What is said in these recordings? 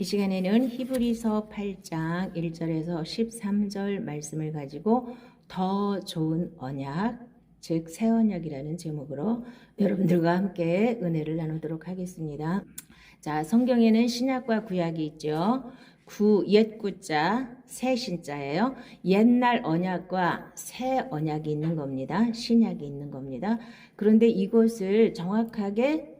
이 시간에는 히브리서 8장 1절에서 13절 말씀을 가지고 더 좋은 언약, 즉 새 언약이라는 제목으로 여러분들과 함께 은혜를 나누도록 하겠습니다. 자, 성경에는 신약과 구약이 있죠. 옛 구자, 새 신자예요. 옛날 언약과 새 언약이 있는 겁니다. 신약이 있는 겁니다. 그런데 이것을 정확하게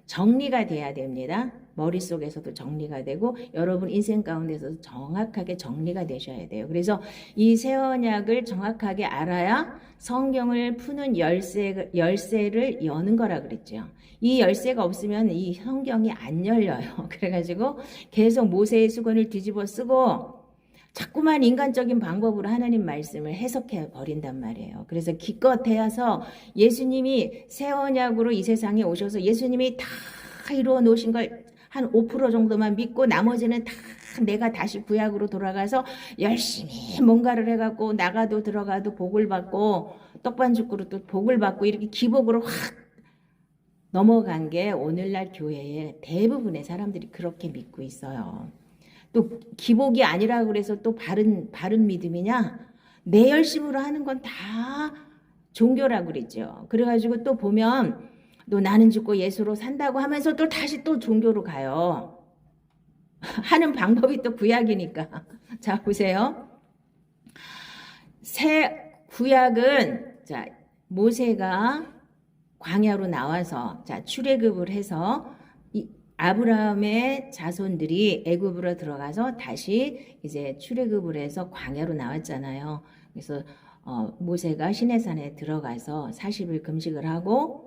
정리가 돼야 됩니다. 머릿속에서도 정리가 되고 여러분 인생 가운데서도 정확하게 정리가 되셔야 돼요. 그래서 이 새 언약을 정확하게 알아야 성경을 푸는 열쇠를 여는 거라 그랬죠. 이 열쇠가 없으면 이 성경이 안 열려요. 그래가지고 계속 모세의 수건을 뒤집어 쓰고 자꾸만 인간적인 방법으로 하나님 말씀을 해석해 버린단 말이에요. 그래서 기껏해서 예수님이 새 언약으로 이 세상에 오셔서 예수님이 다 이루어 놓으신 걸 한 5% 정도만 믿고 나머지는 다 내가 다시 구약으로 돌아가서 열심히 뭔가를 해갖고 나가도 들어가도 복을 받고 떡반죽으로도 복을 받고 이렇게 기복으로 확 넘어간 게 오늘날 교회의 대부분의 사람들이 그렇게 믿고 있어요. 또 기복이 아니라 그래서 또 바른 믿음이냐? 내 열심으로 하는 건 다 종교라고 그랬죠. 그래가지고 또 보면 또 나는 죽고 예수로 산다고 하면서 또 다시 또 종교로 가요. 하는 방법이 또 구약이니까. 자, 보세요. 새 구약은 자, 모세가 광야로 나와서 자, 출애굽을 해서 아브라함의 자손들이 애굽으로 들어가서 다시 이제 출애굽을 해서 광야로 나왔잖아요. 그래서 모세가 시내산에 들어가서 40일 금식을 하고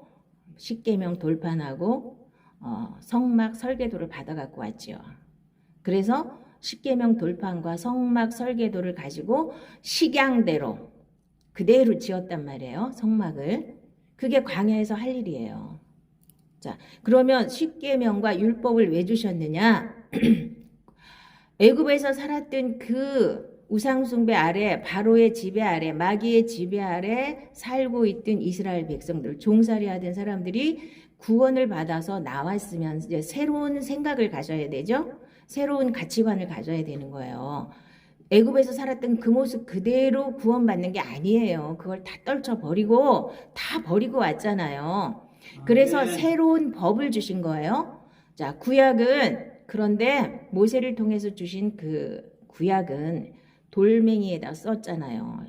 십계명 돌판하고 성막 설계도를 받아 갖고 왔죠. 그래서 십계명 돌판과 성막 설계도를 가지고 식양대로 그대로 지었단 말이에요. 성막을. 그게 광야에서 할 일이에요. 자, 그러면 십계명과 율법을 왜 주셨느냐? 애굽에서 살았던 그 우상숭배 아래, 바로의 지배 아래, 마귀의 지배 아래 살고 있던 이스라엘 백성들, 종살이 하던 사람들이 구원을 받아서 나왔으면 이제 새로운 생각을 가져야 되죠. 새로운 가치관을 가져야 되는 거예요. 애굽에서 살았던 그 모습 그대로 구원받는 게 아니에요. 그걸 다 떨쳐버리고 다 버리고 왔잖아요. 그래서 새로운 법을 주신 거예요. 자, 구약은 그런데 모세를 통해서 주신 그 구약은 돌멩이에다 썼잖아요.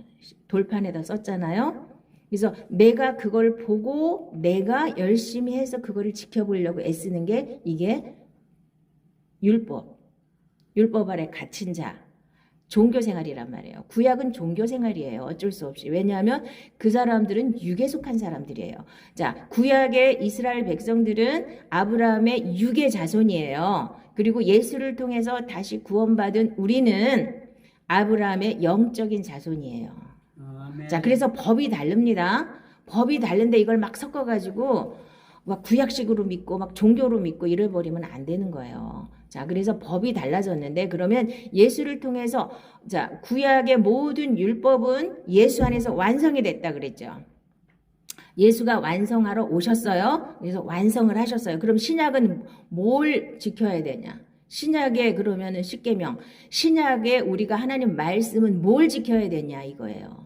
돌판에다 썼잖아요. 그래서 내가 그걸 보고 내가 열심히 해서 그거를 지켜보려고 애쓰는 게 이게 율법 아래 갇힌 자. 종교생활이란 말이에요. 구약은 종교생활이에요. 어쩔 수 없이. 왜냐하면 그 사람들은 육에 속한 사람들이에요. 자, 구약의 이스라엘 백성들은 아브라함의 육의 자손이에요. 그리고 예수를 통해서 다시 구원받은 우리는 아브라함의 영적인 자손이에요. 자, 그래서 법이 다릅니다. 법이 다른데 이걸 막 섞어가지고 막 구약식으로 믿고 막 종교로 믿고 이래버리면 안 되는 거예요. 자, 그래서 법이 달라졌는데 그러면 예수를 통해서 자, 구약의 모든 율법은 예수 안에서 완성이 됐다 그랬죠. 예수가 완성하러 오셨어요. 그래서 완성을 하셨어요. 그럼 신약은 뭘 지켜야 되냐? 신약에 그러면은 십계명, 신약에 우리가 하나님 말씀은 뭘 지켜야 되냐 이거예요.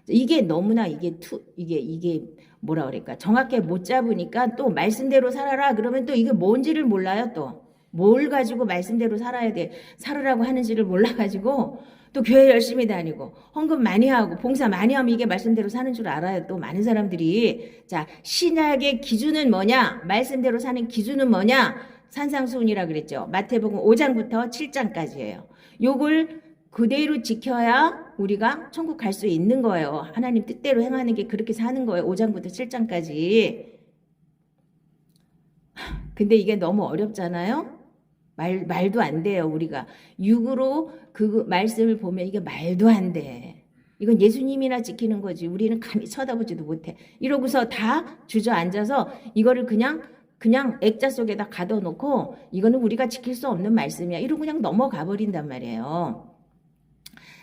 이게 너무나 이게 뭐라 그럴까? 정확하게 못 잡으니까 또 말씀대로 살아라 그러면 또 이게 뭔지를 몰라요. 또 뭘 가지고 말씀대로 살아야 돼. 살으라고 하는지를 몰라가지고 또 교회 열심히 다니고 헌금 많이 하고 봉사 많이 하면 이게 말씀대로 사는 줄 알아요. 또 많은 사람들이. 자, 신약의 기준은 뭐냐? 말씀대로 사는 기준은 뭐냐? 산상수훈이라 그랬죠. 마태복음 5장부터 7장까지예요. 요걸 그대로 지켜야 우리가 천국 갈 수 있는 거예요. 하나님 뜻대로 행하는 게 그렇게 사는 거예요. 5장부터 7장까지. 근데 이게 너무 어렵잖아요. 말도 안 돼요. 우리가 육으로 그 말씀을 보면 이게 말도 안 돼. 이건 예수님이나 지키는 거지. 우리는 감히 쳐다보지도 못해. 이러고서 다 주저앉아서 이거를 그냥 액자 속에다 가둬놓고 이거는 우리가 지킬 수 없는 말씀이야. 이러고 그냥 넘어가 버린단 말이에요.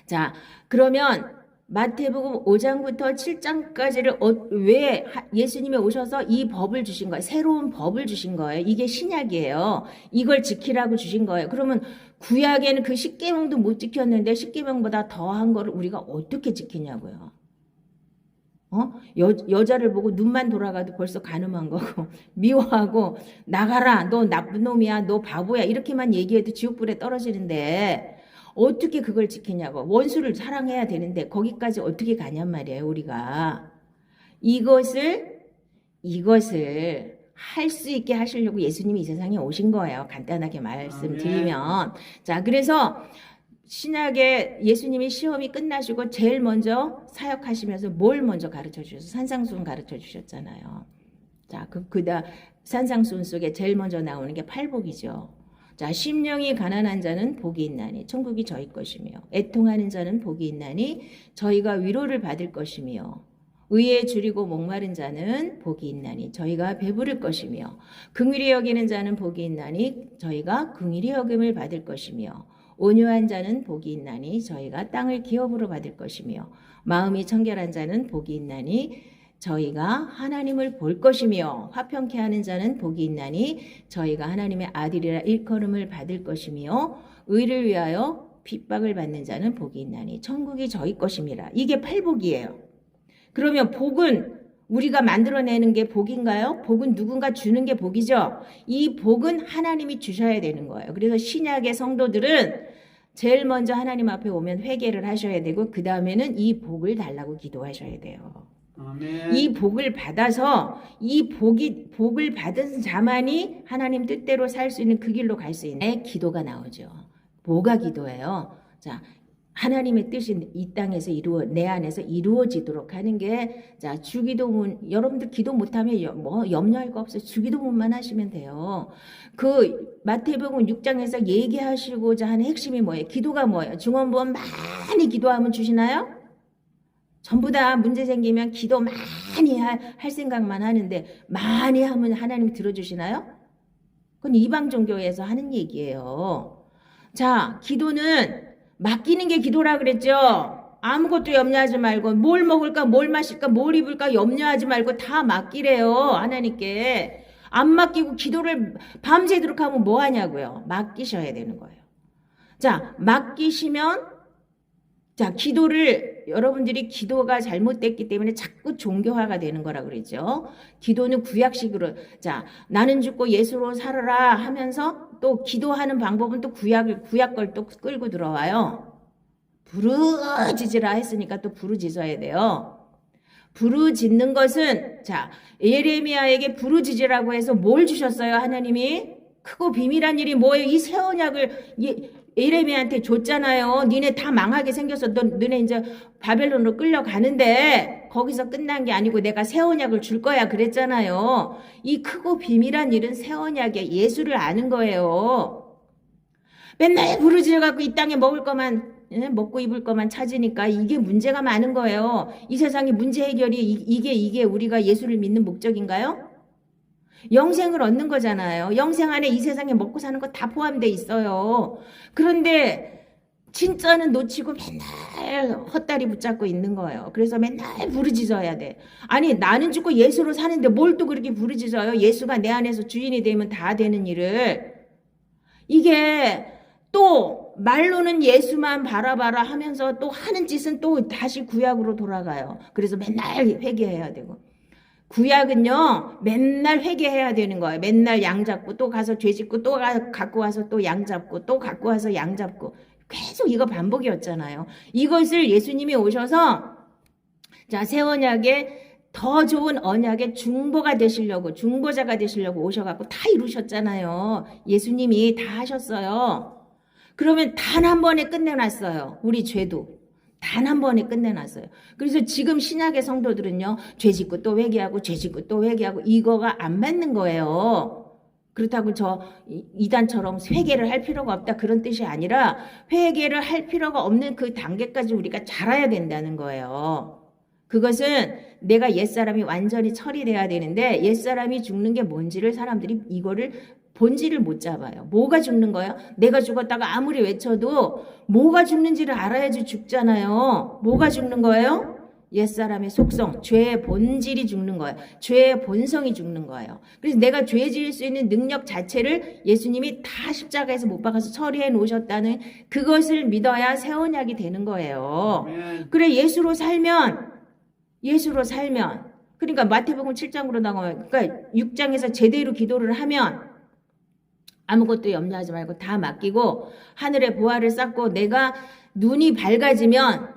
자, 그러면 마태복음 5장부터 7장까지를 왜 예수님이 오셔서 이 법을 주신 거예요? 새로운 법을 주신 거예요. 이게 신약이에요. 이걸 지키라고 주신 거예요. 그러면 구약에는 그 십계명도 못 지켰는데 십계명보다 더한 거를 우리가 어떻게 지키냐고요. 여자를 보고 눈만 돌아가도 벌써 간음한 거고 미워하고 나가라 너 나쁜 놈이야 너 바보야 이렇게만 얘기해도 지옥불에 떨어지는데 어떻게 그걸 지키냐고. 원수를 사랑해야 되는데 거기까지 어떻게 가냔 말이에요. 우리가 이것을 할 수 있게 하시려고 예수님이 이 세상에 오신 거예요. 간단하게 말씀드리면. 자, 그래서 신약에 예수님이 시험이 끝나시고 제일 먼저 사역하시면서 뭘 먼저 가르쳐 주셔서 산상수훈 가르쳐 주셨잖아요. 자, 그다음 산상수훈 속에 제일 먼저 나오는 게 팔복이죠. 자, 심령이 가난한 자는 복이 있나니 천국이 저희 것이며 애통하는 자는 복이 있나니 저희가 위로를 받을 것이며 의에 줄이고 목마른 자는 복이 있나니 저희가 배부를 것이며 긍휼히 여기는 자는 복이 있나니 저희가 긍휼히 여김을 받을 것이며 온유한 자는 복이 있나니 저희가 땅을 기업으로 받을 것이며 마음이 청결한 자는 복이 있나니 저희가 하나님을 볼 것이며 화평케 하는 자는 복이 있나니 저희가 하나님의 아들이라 일컬음을 받을 것이며 의를 위하여 핍박을 받는 자는 복이 있나니 천국이 저희 것임이라. 이게 팔복이에요. 그러면 복은 우리가 만들어내는 게 복인가요? 복은 누군가 주는 게 복이죠. 이 복은 하나님이 주셔야 되는 거예요. 그래서 신약의 성도들은 제일 먼저 하나님 앞에 오면 회개를 하셔야 되고 그 다음에는 이 복을 달라고 기도하셔야 돼요. 아멘. 이 복을 받아서 이 복을 받은 자만이 하나님 뜻대로 살 수 있는 그 길로 갈 수 있는 기도가 나오죠. 뭐가 기도예요? 자, 하나님의 뜻이 이 땅에서 내 안에서 이루어지도록 하는 게, 자, 주기도문, 여러분들 기도 못하면 뭐 염려할 거 없어요. 주기도문만 하시면 돼요. 그 마태복음 6장에서 얘기하시고자 하는 핵심이 뭐예요? 기도가 뭐예요? 중원부원 많이 기도하면 주시나요? 전부 다 문제 생기면 기도 많이 할 생각만 하는데 많이 하면 하나님 들어주시나요? 그건 이방 종교에서 하는 얘기예요. 자, 기도는 맡기는 게 기도라 그랬죠. 아무것도 염려하지 말고 뭘 먹을까 뭘 마실까 뭘 입을까 염려하지 말고 다 맡기래요. 하나님께. 안 맡기고 기도를 밤새도록 하면 뭐 하냐고요. 맡기셔야 되는 거예요. 자, 맡기시면 자, 여러분들이 기도가 잘못됐기 때문에 자꾸 종교화가 되는 거라 그러죠. 기도는 구약식으로, 자, 나는 죽고 예수로 살아라 하면서 또 기도하는 방법은 또 구약 걸 또 끌고 들어와요. 부르짖으라 했으니까 또 부르짖어야 돼요. 부르짖는 것은, 자, 예레미야에게 부르짖으라고 해서 뭘 주셨어요, 하나님이? 크고 비밀한 일이 뭐예요? 이 새 언약을 예레미야한테 줬잖아요. 니네 다 망하게 생겨서 너네 이제 바벨론으로 끌려가는데 거기서 끝난 게 아니고 내가 새 언약을 줄 거야 그랬잖아요. 이 크고 비밀한 일은 새 언약의 예수를 아는 거예요. 맨날 부르짖어갖고 이 땅에 먹을 거만 먹고 입을 거만 찾으니까 이게 문제가 많은 거예요. 이 세상의 문제 해결이 이게 우리가 예수를 믿는 목적인가요? 영생을 얻는 거잖아요. 영생 안에 이 세상에 먹고 사는 거 다 포함되어 있어요. 그런데 진짜는 놓치고 맨날 헛다리 붙잡고 있는 거예요. 그래서 맨날 부르짖어야 돼. 아니 나는 죽고 예수로 사는데 뭘 또 그렇게 부르짖어요. 예수가 내 안에서 주인이 되면 다 되는 일을. 이게 또 말로는 예수만 바라봐라 하면서 또 하는 짓은 또 다시 구약으로 돌아가요. 그래서 맨날 회개해야 되고. 구약은요 맨날 회개해야 되는 거예요. 맨날 양 잡고 또 가서 죄 짓고 또 갖고 와서 또 양 잡고 또 갖고 와서 양 잡고 계속 이거 반복이었잖아요. 이것을 예수님이 오셔서 자, 새 언약에 더 좋은 언약의 중보자가 되시려고 오셔갖고 다 이루셨잖아요. 예수님이 다 하셨어요. 그러면 단 한 번에 끝내놨어요. 우리 죄도. 단 한 번에 끝내놨어요. 그래서 지금 신약의 성도들은요. 죄 짓고 또 회개하고 죄 짓고 또 회개하고 이거가 안 맞는 거예요. 그렇다고 저 이단처럼 회개를 할 필요가 없다 그런 뜻이 아니라 회개를 할 필요가 없는 그 단계까지 우리가 자라야 된다는 거예요. 그것은 내가 옛사람이 완전히 처리돼야 되는데 옛사람이 죽는 게 뭔지를 사람들이 이거를 본질을 못 잡아요. 뭐가 죽는 거예요? 내가 죽었다가 아무리 외쳐도 뭐가 죽는지를 알아야지 죽잖아요. 뭐가 죽는 거예요? 옛사람의 속성, 죄의 본질이 죽는 거예요. 죄의 본성이 죽는 거예요. 그래서 내가 죄 지을 수 있는 능력 자체를 예수님이 다 십자가에서 못 박아서 처리해 놓으셨다는 그것을 믿어야 새 언약이 되는 거예요. 그래 예수로 살면 그러니까 마태복음 7장으로 나가면 그러니까 6장에서 제대로 기도를 하면 아무것도 염려하지 말고 다 맡기고 하늘의 보화를 쌓고 내가 눈이 밝아지면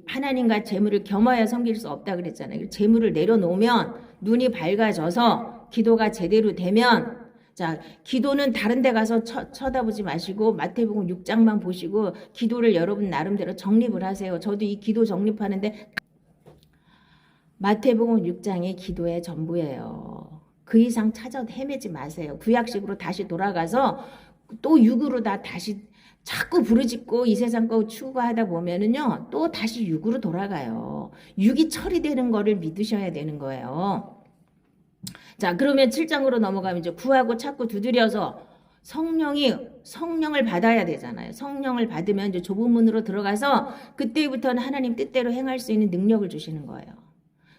하나님과 재물을 겸하여 섬길 수 없다 그랬잖아요. 재물을 내려놓으면 눈이 밝아져서 기도가 제대로 되면 자, 기도는 다른 데 가서 쳐다보지 마시고 마태복음 6장만 보시고 기도를 여러분 나름대로 정립을 하세요. 저도 이 기도 정립하는데 마태복음 6장이 기도의 전부예요. 그 이상 찾아도 헤매지 마세요. 구약식으로 다시 돌아가서 또 육으로 다시 자꾸 부르짖고 이 세상 거 추구하다 보면은요 또 다시 육으로 돌아가요. 육이 처리되는 거를 믿으셔야 되는 거예요. 자, 그러면 7장으로 넘어가면 이제 구하고 찾고 두드려서 성령을 받아야 되잖아요. 성령을 받으면 이제 좁은 문으로 들어가서 그때부터는 하나님 뜻대로 행할 수 있는 능력을 주시는 거예요.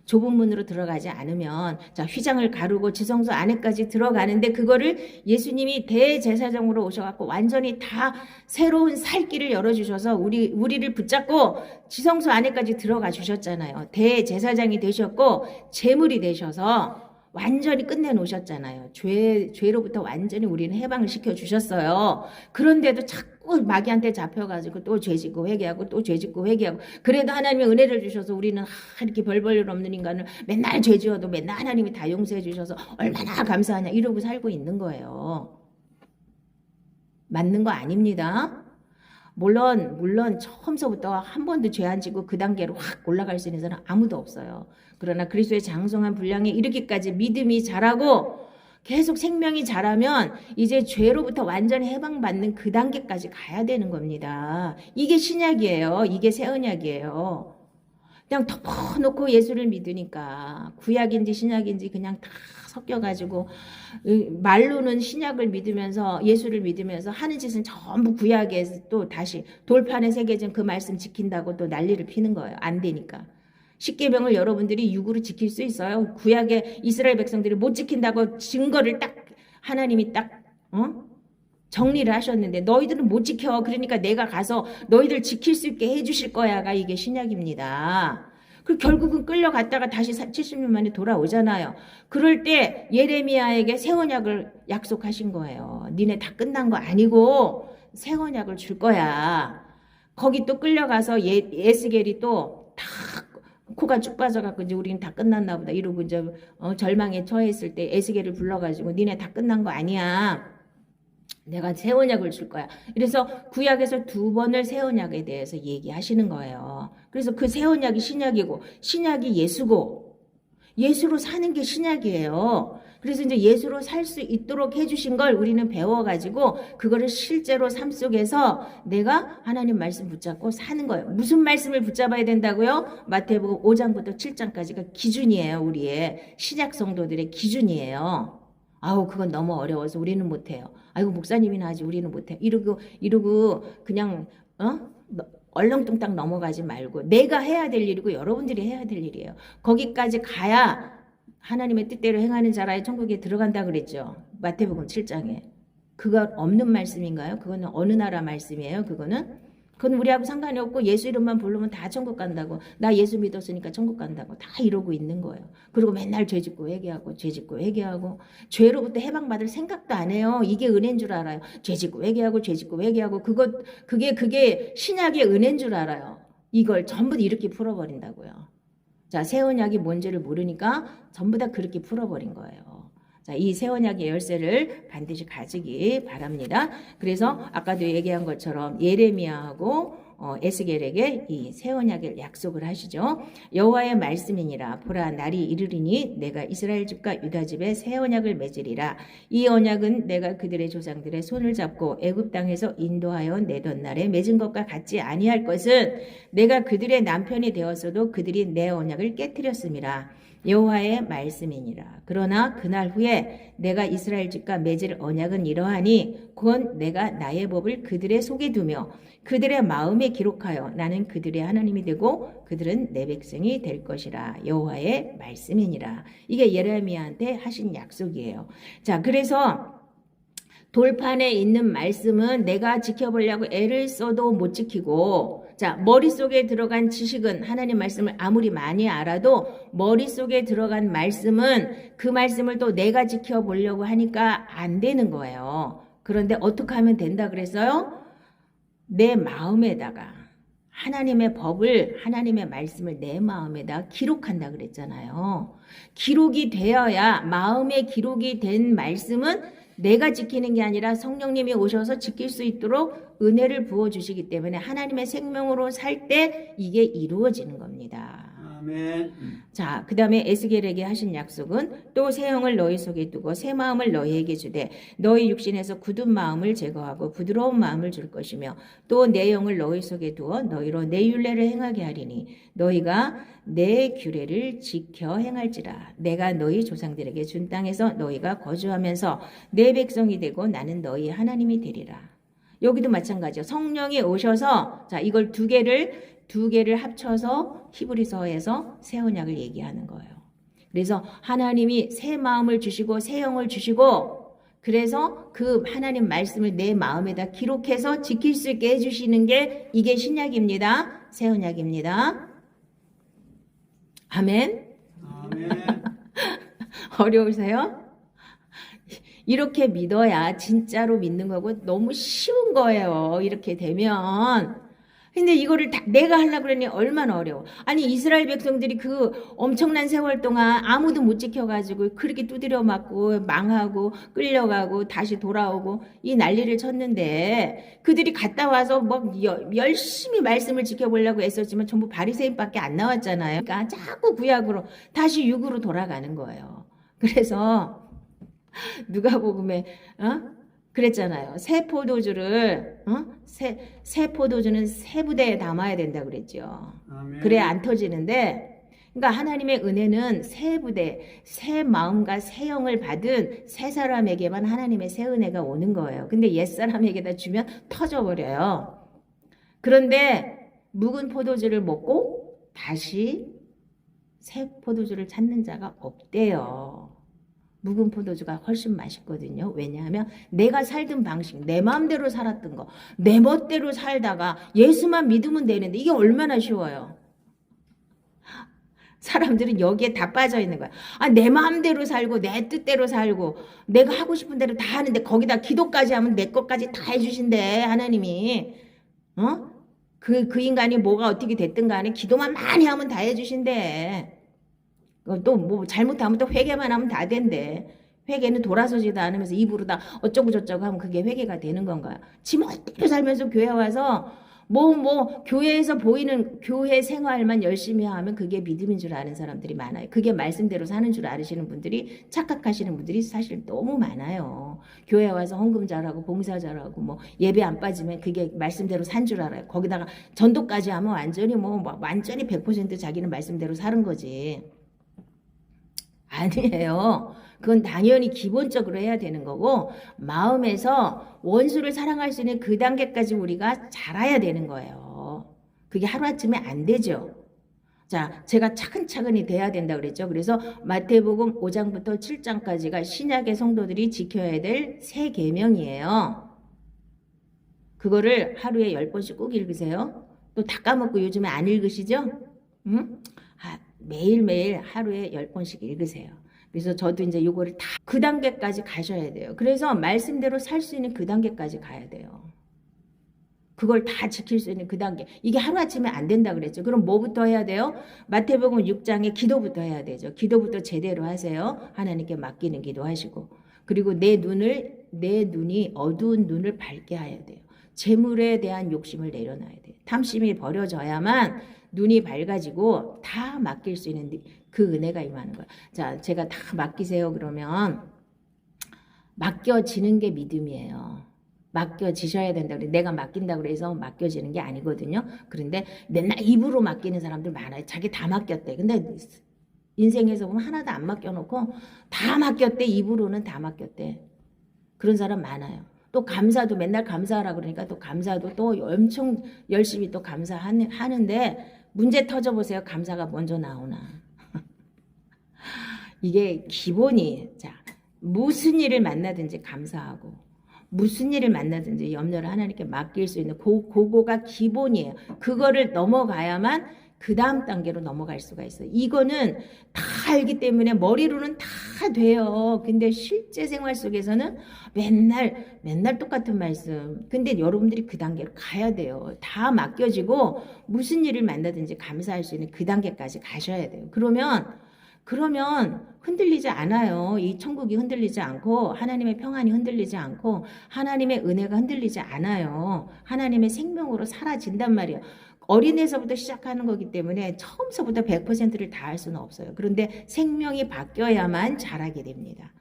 좁은 문으로 들어가지 않으면 자 휘장을 가르고 지성소 안에까지 들어가는데 그거를 예수님이 대제사장으로 오셔갖고 완전히 다 새로운 살 길을 열어주셔서 우리를 붙잡고 지성소 안에까지 들어가 주셨잖아요. 대제사장이 되셨고 제물이 되셔서 완전히 끝내놓으셨잖아요. 죄로부터 완전히 우리는 해방을 시켜주셨어요. 그런데도 자꾸 마귀한테 잡혀가지고 또 죄짓고 회개하고 또 죄짓고 회개하고 그래도 하나님이 은혜를 주셔서 우리는 이렇게 별 볼 일 없는 인간을 맨날 죄지어도 맨날 하나님이 다 용서해 주셔서 얼마나 감사하냐 이러고 살고 있는 거예요. 맞는 거 아닙니다. 물론 처음서부터 한 번도 죄 안 지고 그 단계로 확 올라갈 수 있는 사람 아무도 없어요. 그러나 그리스도의 장성한 분량에 이르기까지 믿음이 자라고 계속 생명이 자라면 이제 죄로부터 완전히 해방받는 그 단계까지 가야 되는 겁니다. 이게 신약이에요. 이게 새 언약이에요. 그냥 덮어놓고 예수를 믿으니까 구약인지 신약인지 그냥 다 섞여가지고 말로는 신약을 믿으면서 예수를 믿으면서 하는 짓은 전부 구약에서 또 다시 돌판에 새겨진 그 말씀 지킨다고 또 난리를 피는 거예요. 안 되니까. 십계명을 여러분들이 육으로 지킬 수 있어요? 구약의 이스라엘 백성들이 못 지킨다고 증거를 딱 하나님이 딱 정리를 하셨는데 너희들은 못 지켜. 그러니까 내가 가서 너희들 지킬 수 있게 해주실 거야가 이게 신약입니다. 그리고 결국은 끌려갔다가 다시 70년 만에 돌아오잖아요. 그럴 때 예레미야에게 새 언약을 약속하신 거예요. 니네 다 끝난 거 아니고 새 언약을 줄 거야. 거기 또 끌려가서 에스겔이 또 다 코가 쭉 빠져갖고 이제 우리는 다 끝났나 보다 이러고 이제 절망에 처했을 때 에스겔을 불러가지고 니네 다 끝난 거 아니야. 내가 새 언약을 줄 거야. 그래서 구약에서 2번을 새 언약에 대해서 얘기하시는 거예요. 그래서 그 새 언약이 신약이고 신약이 예수고 예수로 사는 게 신약이에요. 그래서 이제 예수로 살 수 있도록 해주신 걸 우리는 배워가지고 그거를 실제로 삶 속에서 내가 하나님 말씀 붙잡고 사는 거예요. 무슨 말씀을 붙잡아야 된다고요? 마태복음 5장부터 7장까지가 기준이에요. 우리의 신약 성도들의 기준이에요. 아우 그건 너무 어려워서 우리는 못해요. 아이고 목사님이나 하지 우리는 못해. 이러고 그냥 얼렁뚱땅 넘어가지 말고 내가 해야 될 일이고 여러분들이 해야 될 일이에요. 거기까지 가야 하나님의 뜻대로 행하는 자라의 천국에 들어간다 그랬죠. 마태복음 7장에. 그거 없는 말씀인가요? 그거는 어느 나라 말씀이에요? 그건 우리하고 상관이 없고 예수 이름만 부르면 다 천국 간다고. 나 예수 믿었으니까 천국 간다고. 다 이러고 있는 거예요. 그리고 맨날 죄짓고 회개하고 죄짓고 회개하고 죄로부터 해방받을 생각도 안 해요. 이게 은혜인 줄 알아요. 죄짓고 회개하고 죄짓고 회개하고 그게 신약의 은혜인 줄 알아요. 이걸 전부 이렇게 풀어버린다고요. 자, 새 언약이 뭔지를 모르니까 전부 다 그렇게 풀어버린 거예요. 자, 이 새 언약의 열쇠를 반드시 가지기 바랍니다. 그래서 아까도 얘기한 것처럼 예레미야하고 에스겔에게 이 새 언약을 약속을 하시죠. 여호와의 말씀이니라. 보라 날이 이르리니 내가 이스라엘 집과 유다 집에 새 언약을 맺으리라. 이 언약은 내가 그들의 조상들의 손을 잡고 애굽 땅에서 인도하여 내던 날에 맺은 것과 같지 아니할 것은 내가 그들의 남편이 되었어도 그들이 내 언약을 깨뜨렸음이라. 여호와의 말씀이니라. 그러나 그날 후에 내가 이스라엘 집과 맺을 언약은 이러하니 곧 내가 나의 법을 그들의 속에 두며 그들의 마음에 기록하여 나는 그들의 하나님이 되고 그들은 내 백성이 될 것이라. 여호와의 말씀이니라. 이게 예레미야한테 하신 약속이에요. 자, 그래서 돌판에 있는 말씀은 내가 지켜보려고 애를 써도 못 지키고, 자, 머릿속에 들어간 지식은 하나님 말씀을 아무리 많이 알아도 머릿속에 들어간 말씀은 그 말씀을 또 내가 지켜보려고 하니까 안 되는 거예요. 그런데 어떻게 하면 된다 그랬어요? 내 마음에다가 하나님의 법을, 하나님의 말씀을 내 마음에다 기록한다 그랬잖아요. 기록이 되어야, 마음에 기록이 된 말씀은 내가 지키는 게 아니라 성령님이 오셔서 지킬 수 있도록 은혜를 부어주시기 때문에 하나님의 생명으로 살 때 이게 이루어지는 겁니다. 아멘. 자, 그 다음에 에스겔에게 하신 약속은 또 새 영을 너희 속에 두고 새 마음을 너희에게 주되 너희 육신에서 굳은 마음을 제거하고 부드러운 마음을 줄 것이며 또 내 영을 너희 속에 두어 너희로 내 율례를 행하게 하리니 너희가 내 규례를 지켜 행할지라. 내가 너희 조상들에게 준 땅에서 너희가 거주하면서 내 백성이 되고 나는 너희 하나님이 되리라. 여기도 마찬가지요. 성령이 오셔서, 자, 이걸 두 개를 합쳐서 히브리서에서 새 언약을 얘기하는 거예요. 그래서 하나님이 새 마음을 주시고 새 영을 주시고, 그래서 그 하나님 말씀을 내 마음에다 기록해서 지킬 수 있게 해주시는 게 이게 신약입니다. 새 언약입니다. 아멘. 아멘. 어려우세요? 이렇게 믿어야 진짜로 믿는 거고 너무 쉬운 거예요. 이렇게 되면. 근데 이거를 다 내가 하려고 그러니 얼마나 어려워. 아니 이스라엘 백성들이 그 엄청난 세월 동안 아무도 못 지켜가지고 그렇게 두드려 맞고 망하고 끌려가고 다시 돌아오고 이 난리를 쳤는데 그들이 갔다 와서 뭐 열심히 말씀을 지켜보려고 애썼지만 전부 바리새인밖에 안 나왔잖아요. 그러니까 자꾸 구약으로 다시 육으로 돌아가는 거예요. 그래서 누가복음에 그랬잖아요. 새 포도주를 새 포도주는 새 부대에 담아야 된다 그랬죠. 아멘. 그래야 안 터지는데, 그러니까 하나님의 은혜는 새 부대, 새 마음과 새 영을 받은 새 사람에게만 하나님의 새 은혜가 오는 거예요. 근데 옛 사람에게다 주면 터져버려요. 그런데 묵은 포도주를 먹고 다시 새 포도주를 찾는 자가 없대요. 묵은 포도주가 훨씬 맛있거든요. 왜냐하면 내가 살던 방식, 내 마음대로 살았던 거, 내 멋대로 살다가 예수만 믿으면 되는데 이게 얼마나 쉬워요. 사람들은 여기에 다 빠져 있는 거야. 아, 내 마음대로 살고 내 뜻대로 살고 내가 하고 싶은 대로 다 하는데 거기다 기도까지 하면 내 것까지 다 해주신대 하나님이. 그 인간이 뭐가 어떻게 됐든 간에 기도만 많이 하면 다 해주신대. 또 뭐 잘못하면 또 회개만 하면 다 된대. 회개는 돌아서지도 않으면서 입으로 다 어쩌고 저쩌고 하면 그게 회개가 되는 건가요? 지 멋대로 살면서 교회 와서 교회에서 보이는 교회 생활만 열심히 하면 그게 믿음인 줄 아는 사람들이 많아요. 그게 말씀대로 사는 줄 아시는 분들이, 착각하시는 분들이 사실 너무 많아요. 교회 와서 헌금 잘하고 봉사 잘하고 뭐 예배 안 빠지면 그게 말씀대로 산 줄 알아요. 거기다가 전도까지 하면 완전히 완전히 100% 자기는 말씀대로 사는 거지. 아니에요. 그건 당연히 기본적으로 해야 되는 거고 마음에서 원수를 사랑할 수 있는 그 단계까지 우리가 자라야 되는 거예요. 그게 하루아침에 안 되죠. 자, 제가 차근차근히 돼야 된다 그랬죠. 그래서 마태복음 5장부터 7장까지가 신약의 성도들이 지켜야 될 새 계명이에요. 그거를 하루에 10번씩 꼭 읽으세요. 또 다 까먹고 요즘에 안 읽으시죠? 응? 매일매일 하루에 10번씩 읽으세요. 그래서 저도 이제 요거를 다 그 단계까지 가셔야 돼요. 그래서 말씀대로 살 수 있는 그 단계까지 가야 돼요. 그걸 다 지킬 수 있는 그 단계. 이게 하루아침에 안 된다 그랬죠. 그럼 뭐부터 해야 돼요? 마태복음 6장에 기도부터 해야 되죠. 기도부터 제대로 하세요. 하나님께 맡기는 기도하시고. 그리고 내 눈이 어두운 눈을 밝게 해야 돼요. 재물에 대한 욕심을 내려놔야 돼요. 탐심이 버려져야만 눈이 밝아지고 다 맡길 수 있는 그 은혜가 임하는 거야. 자, 제가 다 맡기세요 그러면 맡겨지는 게 믿음이에요. 맡겨지셔야 된다. 내가 맡긴다 그래서 맡겨지는 게 아니거든요. 그런데 맨날 입으로 맡기는 사람들 많아요. 자기 다 맡겼대. 근데 인생에서 보면 하나도 안 맡겨놓고 다 맡겼대. 입으로는 다 맡겼대. 그런 사람 많아요. 또 감사도 맨날 감사하라 그러니까 또 감사도 또 엄청 열심히 또 감사하는데 문제 터져보세요. 감사가 먼저 나오나. 이게 기본이. 자, 무슨 일을 만나든지 감사하고 무슨 일을 만나든지 염려를 하나님께 맡길 수 있는 그거가 기본이에요. 그거를 넘어가야만 그 다음 단계로 넘어갈 수가 있어요. 이거는 다 알기 때문에 머리로는 다 돼요. 근데 실제 생활 속에서는 맨날 똑같은 말씀. 근데 여러분들이 그 단계로 가야 돼요. 다 맡겨지고 무슨 일을 만나든지 감사할 수 있는 그 단계까지 가셔야 돼요. 그러면 흔들리지 않아요. 이 천국이 흔들리지 않고 하나님의 평안이 흔들리지 않고 하나님의 은혜가 흔들리지 않아요. 하나님의 생명으로 사라진단 말이에요. 어린애서부터 시작하는 거기 때문에 처음서부터 100%를 다 할 수는 없어요. 그런데 생명이 바뀌어야만 자라게 됩니다.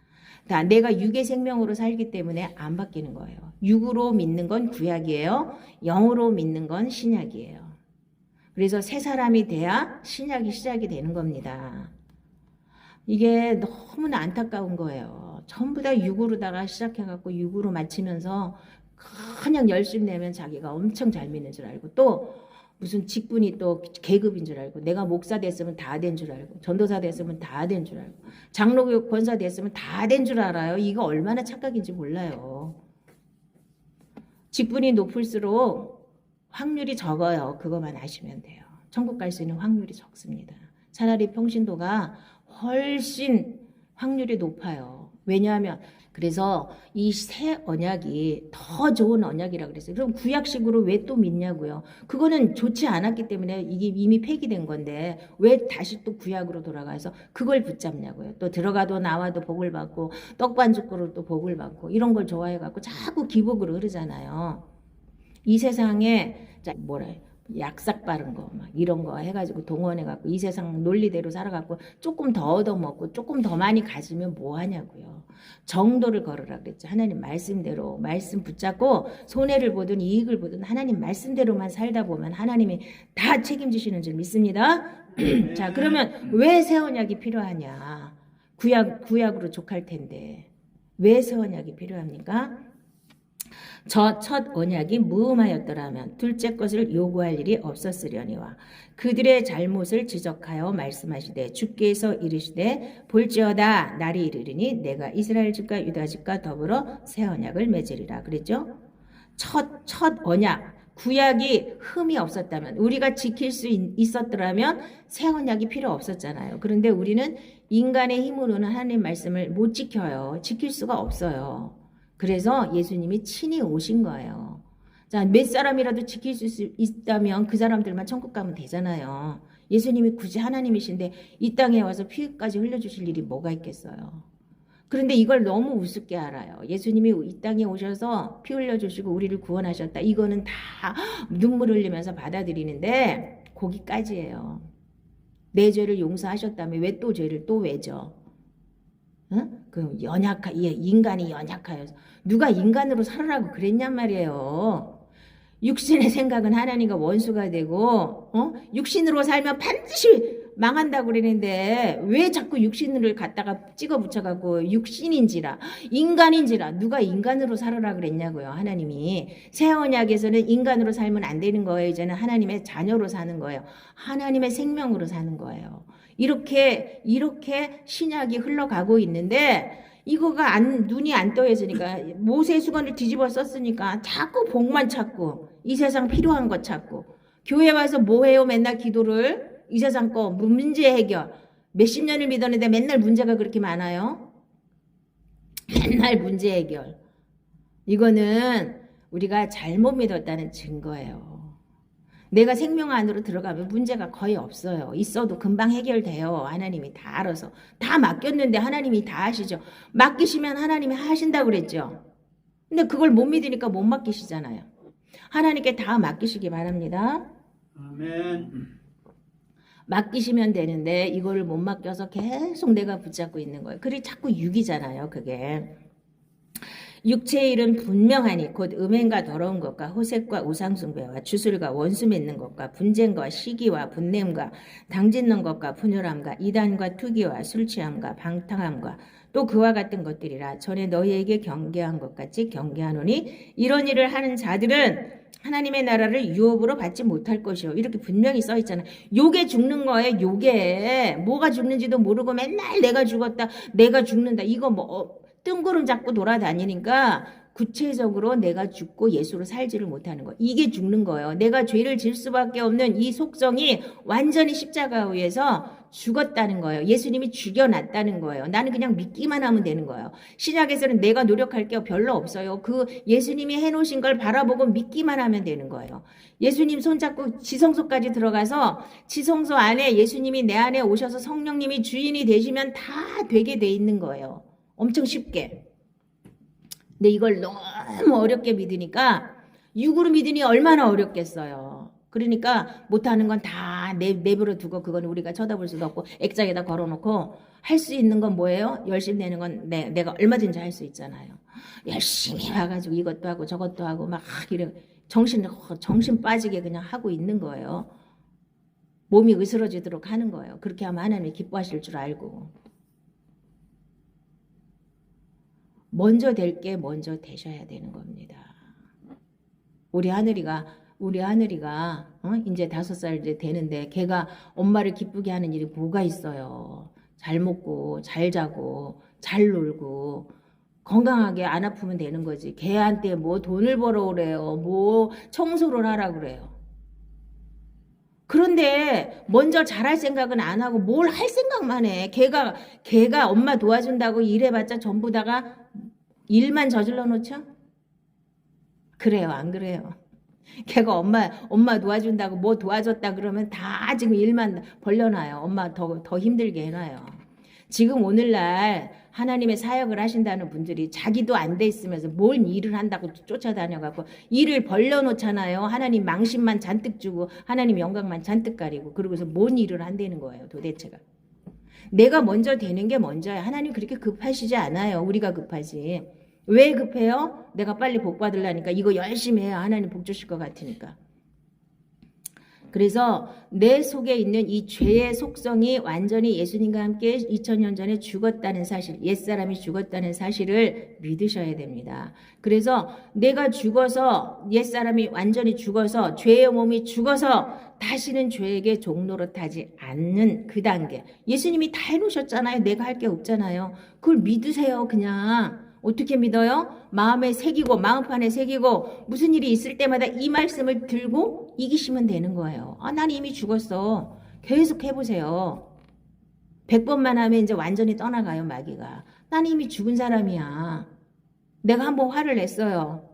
내가 육의 생명으로 살기 때문에 안 바뀌는 거예요. 육으로 믿는 건 구약이에요. 영으로 믿는 건 신약이에요. 그래서 새 사람이 돼야 신약이 시작이 되는 겁니다. 이게 너무나 안타까운 거예요. 전부 다 육으로다가 시작해갖고 육으로 마치면서 그냥 열심히 내면 자기가 엄청 잘 믿는 줄 알고 또 무슨 직분이 또 계급인 줄 알고 내가 목사 됐으면 다 된 줄 알고 전도사 됐으면 다 된 줄 알고 장로교육 권사 됐으면 다 된 줄 알아요. 이거 얼마나 착각인지 몰라요. 직분이 높을수록 확률이 적어요. 그것만 아시면 돼요. 천국 갈 수 있는 확률이 적습니다. 차라리 평신도가 훨씬 확률이 높아요. 왜냐하면 그래서 이 새 언약이 더 좋은 언약이라고 그랬어요. 그럼 구약식으로 왜 또 믿냐고요. 그거는 좋지 않았기 때문에 이게 이미 폐기된 건데 왜 다시 또 구약으로 돌아가서 그걸 붙잡냐고요. 또 들어가도 나와도 복을 받고 떡반죽으로 또 복을 받고 이런 걸 좋아해갖고 자꾸 기복으로 흐르잖아요. 이 세상에 약삭 바른 거 막 이런 거 해가지고 동원해갖고 이 세상 논리대로 살아갖고 조금 더 얻어먹고 조금 더 많이 가지면 뭐 하냐고요. 정도를 걸으라 그랬죠. 하나님 말씀대로 말씀 붙잡고 손해를 보든 이익을 보든 하나님 말씀대로만 살다 보면 하나님이 다 책임지시는 줄 믿습니다. 자, 그러면 왜 새 언약이 필요하냐. 구약으로 족할 텐데 왜 새 언약이 필요합니까? 저 첫 언약이 무음하였더라면 둘째 것을 요구할 일이 없었으려니와 그들의 잘못을 지적하여 말씀하시되 주께서 이르시되 볼지어다 날이 이르리니 내가 이스라엘 집과 유다 집과 더불어 새 언약을 맺으리라 그랬죠. 첫 언약 구약이 흠이 없었다면 우리가 지킬 수 있었더라면 새 언약이 필요 없었잖아요. 그런데 우리는 인간의 힘으로는 하나님 말씀을 못 지켜요. 지킬 수가 없어요. 그래서 예수님이 친히 오신 거예요. 자, 몇 사람이라도 지킬 수 있다면 그 사람들만 천국 가면 되잖아요. 예수님이 굳이 하나님이신데 이 땅에 와서 피까지 흘려주실 일이 뭐가 있겠어요. 그런데 이걸 너무 우습게 알아요. 예수님이 이 땅에 오셔서 피 흘려주시고 우리를 구원하셨다. 이거는 다 눈물 흘리면서 받아들이는데 거기까지예요. 내 죄를 용서하셨다면 왜 또 죄를 또 왜죠? 응? 그 인간이 연약하여서 누가 인간으로 살으라고 그랬냔 말이에요. 육신의 생각은 하나님과 원수가 되고 육신으로 살면 반드시 망한다고 그러는데 왜 자꾸 육신을 갖다가 찍어 붙여갖고 육신인지라 인간인지라 누가 인간으로 살아라 그랬냐고요. 하나님이 새 언약에서는 인간으로 살면 안 되는 거예요. 이제는 하나님의 자녀로 사는 거예요. 하나님의 생명으로 사는 거예요. 이렇게 신약이 흘러가고 있는데 이거가 눈이 안 떠해지니까 모세 수건을 뒤집어 썼으니까 자꾸 복만 찾고 이 세상 필요한 거 찾고 교회 와서 뭐 해요? 맨날 기도를 이 세상 거 문제 해결 몇십 년을 믿었는데 맨날 문제가 그렇게 많아요. 맨날 문제 해결. 이거는 우리가 잘못 믿었다는 증거예요. 내가 생명 안으로 들어가면 문제가 거의 없어요. 있어도 금방 해결돼요. 하나님이 다 알아서. 다 맡겼는데 하나님이 다 하시죠. 맡기시면 하나님이 하신다고 그랬죠. 근데 그걸 못 믿으니까 못 맡기시잖아요. 하나님께 다 맡기시기 바랍니다. 아멘. 맡기시면 되는데 이거를 못 맡겨서 계속 내가 붙잡고 있는 거예요. 그래 자꾸 육이잖아요. 그게. 육체의 일은 분명하니 곧 음행과 더러운 것과 호색과 우상숭배와 주술과 원수 맺는 것과 분쟁과 시기와 분냄과 당짓는 것과 분열함과 이단과 투기와 술취함과 방탕함과 또 그와 같은 것들이라. 전에 너희에게 경계한 것 같이 경계하노니 이런 일을 하는 자들은 하나님의 나라를 유업으로 받지 못할 것이요. 이렇게 분명히 써 있잖아요. 요게 죽는 거예요. 요게 뭐가 죽는지도 모르고 맨날 내가 죽었다, 내가 죽는다. 이거 뭐 뜬구름 잡고 돌아다니니까 구체적으로 내가 죽고 예수로 살지를 못하는 거. 이게 죽는 거예요. 내가 죄를 질 수밖에 없는 이 속성이 완전히 십자가 위에서 죽었다는 거예요. 예수님이 죽여놨다는 거예요. 나는 그냥 믿기만 하면 되는 거예요. 신약에서는 내가 노력할 게 별로 없어요. 그 예수님이 해놓으신 걸 바라보고 믿기만 하면 되는 거예요. 예수님 손잡고 지성소까지 들어가서 지성소 안에 예수님이 내 안에 오셔서 성령님이 주인이 되시면 다 되게 돼 있는 거예요. 엄청 쉽게. 근데 이걸 너무 어렵게 믿으니까, 육으로 믿으니 얼마나 어렵겠어요. 그러니까 못하는 건 다 내버려 두고 그건 우리가 쳐다볼 수도 없고 액자에다 걸어놓고 할 수 있는 건 뭐예요? 열심히 내는 건 내가 얼마든지 할 수 있잖아요. 열심히 와가지고 이것도 하고 저것도 하고 막 이래 정신 빠지게 그냥 하고 있는 거예요. 몸이 으스러지도록 하는 거예요. 그렇게 하면 하나님이 기뻐하실 줄 알고. 먼저 될 게 먼저 되셔야 되는 겁니다. 우리 하늘이가 이제 5살 이제 되는데 걔가 엄마를 기쁘게 하는 일이 뭐가 있어요? 잘 먹고 잘 자고 잘 놀고 건강하게 안 아프면 되는 거지. 걔한테 뭐 돈을 벌어오래요. 뭐 청소를 하라 그래요. 그런데 먼저 잘할 생각은 안 하고 뭘 할 생각만 해. 걔가 엄마 도와준다고 일해봤자 전부 다가 일만 저질러 놓죠? 그래요, 안 그래요? 걔가 엄마 도와준다고 뭐 도와줬다 그러면 다 지금 일만 벌려놔요. 엄마 더 힘들게 해놔요. 지금 오늘날 하나님의 사역을 하신다는 분들이 자기도 안 돼 있으면서 뭘 일을 한다고 쫓아다녀갖고 일을 벌려놓잖아요. 하나님 망신만 잔뜩 주고 하나님 영광만 잔뜩 가리고 그러고서 뭔 일을 한다는 거예요. 도대체가. 내가 먼저 되는 게 먼저야. 하나님 그렇게 급하시지 않아요. 우리가 급하지. 왜 급해요? 내가 빨리 복 받으려니까. 이거 열심히 해야 하나님 복 주실 것 같으니까. 그래서 내 속에 있는 이 죄의 속성이 완전히 예수님과 함께 2000년 전에 죽었다는 사실, 옛사람이 죽었다는 사실을 믿으셔야 됩니다. 그래서 내가 죽어서, 옛사람이 완전히 죽어서, 죄의 몸이 죽어서 다시는 죄에게 종노릇하지 않는 그 단계. 예수님이 다 해놓으셨잖아요. 내가 할 게 없잖아요. 그걸 믿으세요. 그냥. 어떻게 믿어요? 마음에 새기고 마음판에 새기고 무슨 일이 있을 때마다 이 말씀을 들고 이기시면 되는 거예요. 난 이미 죽었어. 계속 해보세요. 100번만 하면 이제 완전히 떠나가요, 마귀가. 난 이미 죽은 사람이야. 내가 한번 화를 냈어요.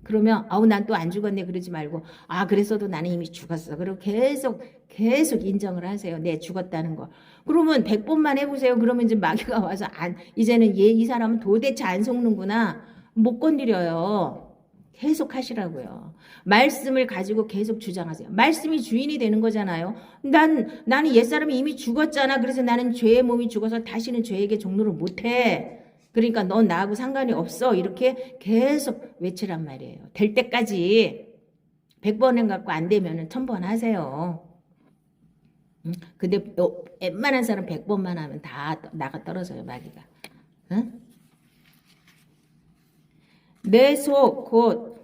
그러면 난 또 안 죽었네 그러지 말고 그랬어도 나는 이미 죽었어. 그리고 계속 인정을 하세요. 내 죽었다는 거. 그러면 100번만 해보세요. 그러면 이제 마귀가 와서 이제는 이 사람은 도대체 안 속는구나. 못 건드려요. 계속 하시라고요. 말씀을 가지고 계속 주장하세요. 말씀이 주인이 되는 거잖아요. 나는 옛사람이 이미 죽었잖아. 그래서 나는 죄의 몸이 죽어서 다시는 죄에게 종노를 못해. 그러니까 넌 나하고 상관이 없어. 이렇게 계속 외치란 말이에요. 될 때까지 100번은 갖고 안 되면 1000번 하세요. 근데 웬만한 사람 100번만 하면 다 나가 떨어져요, 마귀가. 응? 내 속 곧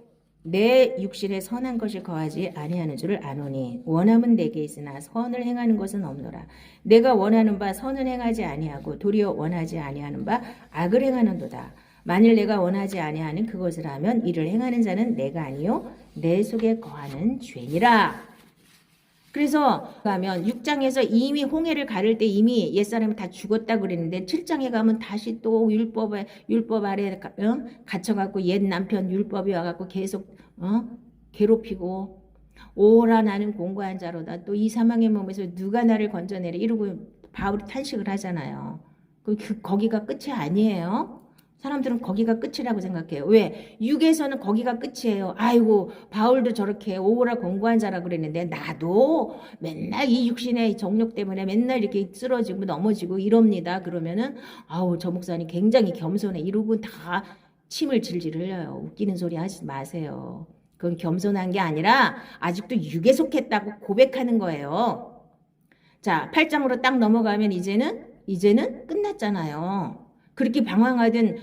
내 육신에 선한 것이 거하지 아니하는 줄을 아노니 원함은 내게 있으나 선을 행하는 것은 없노라. 내가 원하는 바 선을 행하지 아니하고 도리어 원하지 아니하는 바 악을 행하는도다. 만일 내가 원하지 아니하는 그것을 하면 이를 행하는 자는 내가 아니요 내 속에 거하는 죄니라. 그래서 가면 6장에서 이미 홍해를 가를 때 이미 옛사람이 다 죽었다 그랬는데 7장에 가면 다시 또 율법 아래 갇혀갖고 옛 남편 율법이 와갖고 계속 괴롭히고 오라 나는 공고한 자로다. 또 이 사망의 몸에서 누가 나를 건져내리 이러고 바울이 탄식을 하잖아요. 거기가 끝이 아니에요. 사람들은 거기가 끝이라고 생각해요. 왜? 육에서는 거기가 끝이에요. 아이고 바울도 저렇게 오라 공고한 자라 그랬는데 나도 맨날 이 육신의 정욕 때문에 맨날 이렇게 쓰러지고 넘어지고 이럽니다. 그러면은 저 목사님 굉장히 겸손해. 이러고 다 침을 질질 흘려요. 웃기는 소리 하지 마세요. 그건 겸손한 게 아니라 아직도 육에 속했다고 고백하는 거예요. 자, 8장으로 딱 넘어가면 이제는 끝났잖아요. 그렇게 방황하든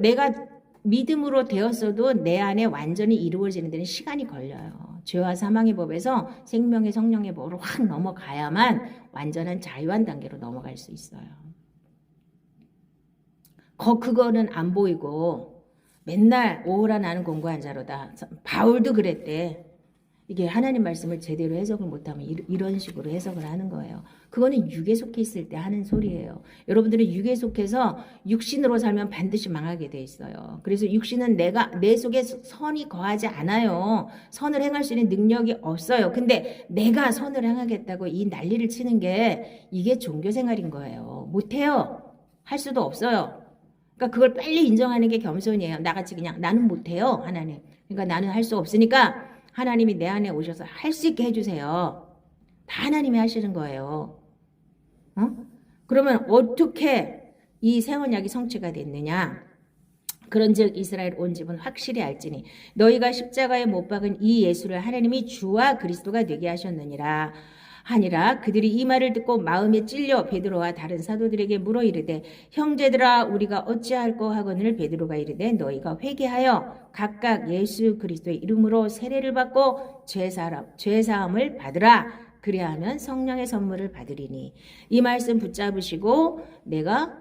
내가 믿음으로 되었어도 내 안에 완전히 이루어지는 데는 시간이 걸려요. 죄와 사망의 법에서 생명의 성령의 법으로 확 넘어가야만 완전한 자유한 단계로 넘어갈 수 있어요. 그거는 안 보이고 맨날 오호라 나는 공고한 자로다. 바울도 그랬대. 이게 하나님 말씀을 제대로 해석을 못하면 이런 식으로 해석을 하는 거예요. 그거는 육에 속해 있을 때 하는 소리예요. 여러분들은 육에 속해서 육신으로 살면 반드시 망하게 돼 있어요. 그래서 육신은 내 속에 선이 거하지 않아요. 선을 행할 수 있는 능력이 없어요. 근데 내가 선을 행하겠다고 이 난리를 치는 게 이게 종교 생활인 거예요. 못해요. 할 수도 없어요. 그러니까 그걸 빨리 인정하는 게 겸손이에요. 나같이 그냥 나는 못해요, 하나님. 그러니까 나는 할 수 없으니까 하나님이 내 안에 오셔서 할 수 있게 해주세요. 다 하나님이 하시는 거예요. 그러면 어떻게 이 새 언약이 성취가 됐느냐? 그런즉 이스라엘 온 집은 확실히 알지니 너희가 십자가에 못 박은 이 예수를 하나님이 주와 그리스도가 되게 하셨느니라 하니라. 그들이 이 말을 듣고 마음에 찔려 베드로와 다른 사도들에게 물어 이르되 형제들아 우리가 어찌할꼬 하거늘. 베드로가 이르되 너희가 회개하여 각각 예수 그리스도의 이름으로 세례를 받고 죄사함을 받으라. 그리하면 성령의 선물을 받으리니. 이 말씀 붙잡으시고 내가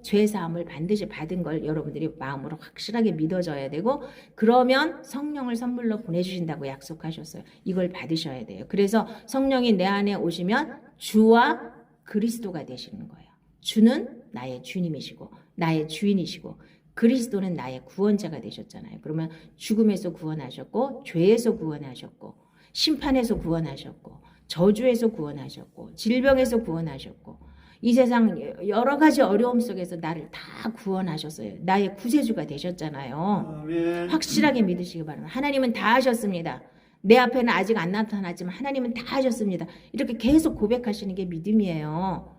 죄사함을 반드시 받은 걸 여러분들이 마음으로 확실하게 믿어져야 되고 그러면 성령을 선물로 보내주신다고 약속하셨어요. 이걸 받으셔야 돼요. 그래서 성령이 내 안에 오시면 주와 그리스도가 되시는 거예요. 주는 나의 주님이시고 나의 주인이시고 그리스도는 나의 구원자가 되셨잖아요. 그러면 죽음에서 구원하셨고 죄에서 구원하셨고 심판에서 구원하셨고 저주에서 구원하셨고 질병에서 구원하셨고 이 세상 여러 가지 어려움 속에서 나를 다 구원하셨어요. 나의 구세주가 되셨잖아요. 아멘. 확실하게 믿으시기 바랍니다. 하나님은 다 하셨습니다. 내 앞에는 아직 안 나타났지만 하나님은 다 하셨습니다. 이렇게 계속 고백하시는 게 믿음이에요.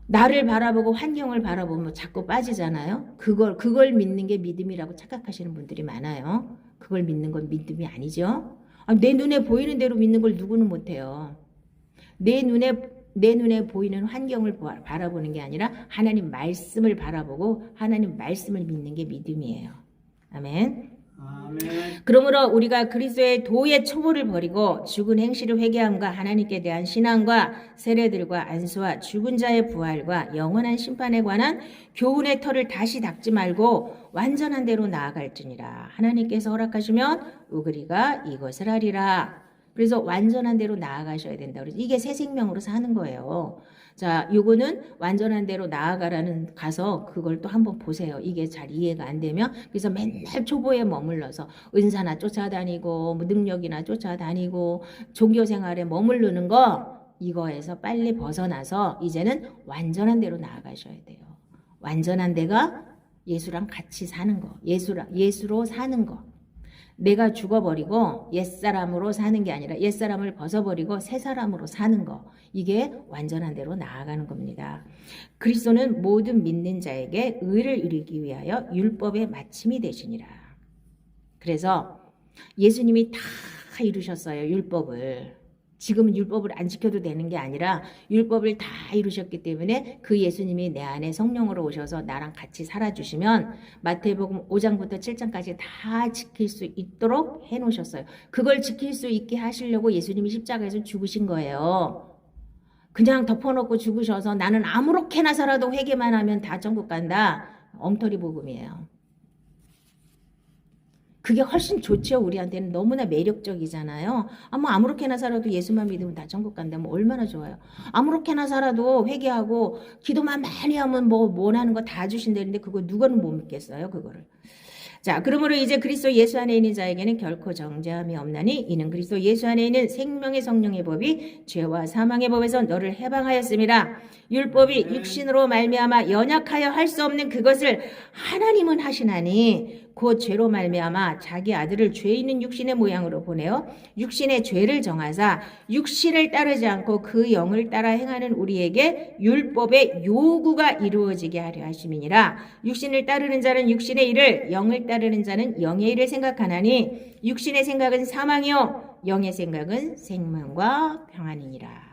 나를 바라보고 환경을 바라보면 자꾸 빠지잖아요. 그걸 믿는 게 믿음이라고 착각하시는 분들이 많아요. 그걸 믿는 건 믿음이 아니죠. 내 눈에 보이는 대로 믿는 걸 누구는 못해요. 내 눈에 보이는 환경을 바라보는 게 아니라 하나님 말씀을 바라보고 하나님 말씀을 믿는 게 믿음이에요. 아멘. 아멘. 그러므로 우리가 그리스도의 도의 초보를 버리고 죽은 행실을 회개함과 하나님께 대한 신앙과 세례들과 안수와 죽은 자의 부활과 영원한 심판에 관한 교훈의 털을 다시 닦지 말고 완전한 대로 나아갈지니라. 하나님께서 허락하시면 우리가 이것을 하리라. 그래서 완전한 대로 나아가셔야 된다. 그래서 이게 새 생명으로 사는 거예요. 자, 요거는 완전한 대로 나아가라는 가서 그걸 또 한번 보세요. 이게 잘 이해가 안 되면 그래서 맨날 초보에 머물러서 은사나 쫓아다니고 뭐 능력이나 쫓아다니고 종교 생활에 머무르는 거 이거에서 빨리 벗어나서 이제는 완전한 대로 나아가셔야 돼요. 완전한 데가 예수랑 같이 사는 거, 예수로 사는 거. 내가 죽어버리고 옛사람으로 사는 게 아니라 옛사람을 벗어버리고 새사람으로 사는 거. 이게 완전한 대로 나아가는 겁니다. 그리스도는 모든 믿는 자에게 의를 이루기 위하여 율법의 마침이 되시니라. 그래서 예수님이 다 이루셨어요. 율법을. 지금은 율법을 안 지켜도 되는 게 아니라 율법을 다 이루셨기 때문에 그 예수님이 내 안에 성령으로 오셔서 나랑 같이 살아주시면 마태복음 5장부터 7장까지 다 지킬 수 있도록 해놓으셨어요. 그걸 지킬 수 있게 하시려고 예수님이 십자가에서 죽으신 거예요. 그냥 덮어놓고 죽으셔서 나는 아무렇게나 살아도 회개만 하면 다 천국 간다. 엉터리 복음이에요. 그게 훨씬 좋죠. 우리한테는 너무나 매력적이잖아요. 뭐 아무렇게나 살아도 예수만 믿으면 다 천국 간다면 얼마나 좋아요. 아무렇게나 살아도 회개하고 기도만 많이 하면 뭐 원하는 거 다 주신다는데 그거 누구는 못 믿겠어요. 그거를. 자, 그러므로 이제 그리스도 예수 안에 있는 자에게는 결코 정죄함이 없나니 이는 그리스도 예수 안에 있는 생명의 성령의 법이 죄와 사망의 법에서 너를 해방하였음이라. 율법이 육신으로 말미암아 연약하여 할 수 없는 그것을 하나님은 하시나니 곧 죄로 말미암아 자기 아들을 죄 있는 육신의 모양으로 보내어 육신의 죄를 정하사 육신을 따르지 않고 그 영을 따라 행하는 우리에게 율법의 요구가 이루어지게 하려 하심이니라. 육신을 따르는 자는 육신의 일을, 영을 따르는 자는 영의 일을 생각하나니 육신의 생각은 사망이요 영의 생각은 생명과 평안이니라.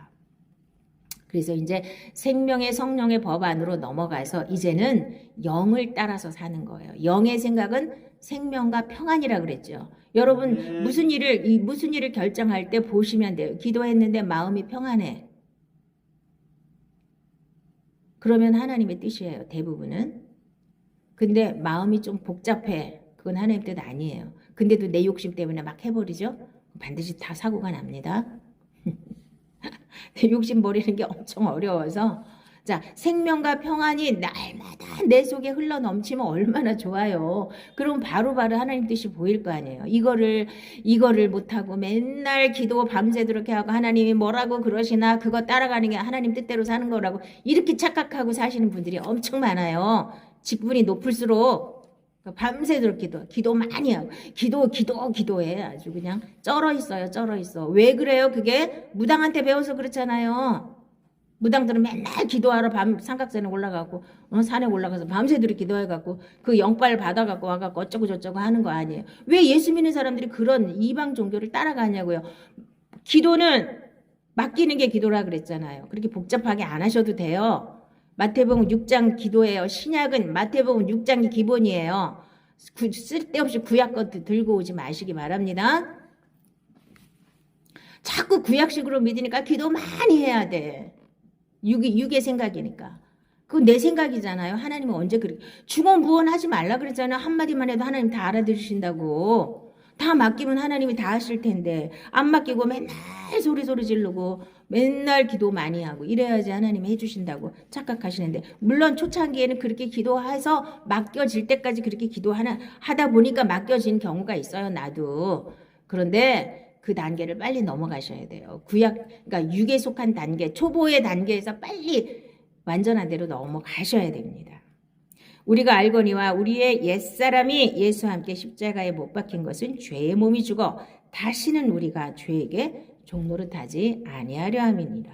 그래서 이제 생명의 성령의 법 안으로 넘어가서 이제는 영을 따라서 사는 거예요. 영의 생각은 생명과 평안이라 그랬죠. 여러분 무슨 일을 결정할 때 보시면 돼요. 기도했는데 마음이 평안해. 그러면 하나님의 뜻이에요. 대부분은. 근데 마음이 좀 복잡해. 그건 하나님 뜻 아니에요. 근데도 내 욕심 때문에 막 해버리죠. 반드시 다 사고가 납니다. 욕심 버리는 게 엄청 어려워서. 자, 생명과 평안이 날마다 내 속에 흘러 넘치면 얼마나 좋아요. 그럼 바로바로 하나님 뜻이 보일 거 아니에요. 이거를 못하고 맨날 기도 밤새도록 하고 하나님이 뭐라고 그러시나 그거 따라가는 게 하나님 뜻대로 사는 거라고 이렇게 착각하고 사시는 분들이 엄청 많아요. 직분이 높을수록 밤새도록 기도 많이 하고 기도해. 아주 그냥 쩔어 있어. 왜 그래요? 그게 무당한테 배워서 그렇잖아요. 무당들은 맨날 기도하러 삼각산에 올라가고 산에 올라가서 밤새도록 기도해갖고 그 영빨 받아갖고 와갖고 어쩌고 저쩌고 하는 거 아니에요. 왜 예수 믿는 사람들이 그런 이방 종교를 따라가냐고요. 기도는 맡기는 게 기도라 그랬잖아요. 그렇게 복잡하게 안 하셔도 돼요. 마태복음 6장 기도예요. 신약은 마태복음 6장이 기본이에요. 쓸데없이 구약 것 들고 오지 마시기 바랍니다. 자꾸 구약식으로 믿으니까 기도 많이 해야 돼. 육의 생각이니까. 그건 내 생각이잖아요. 하나님은 언제 그래. 중언부언하지 말라 그랬잖아요. 한마디만 해도 하나님 다 알아들으신다고. 다 맡기면 하나님이 다 하실 텐데 안 맡기고 맨날 소리 지르고 맨날 기도 많이 하고 이래야지 하나님이 해주신다고 착각하시는데, 물론 초창기에는 그렇게 기도해서 맡겨질 때까지 그렇게 하다 보니까 맡겨진 경우가 있어요. 나도. 그런데 그 단계를 빨리 넘어가셔야 돼요. 그러니까 육에 속한 단계, 초보의 단계에서 빨리 완전한 대로 넘어가셔야 됩니다. 우리가 알거니와 우리의 옛사람이 예수와 함께 십자가에 못 박힌 것은 죄의 몸이 죽어 다시는 우리가 죄에게 종노릇하지 아니하려 함이니라.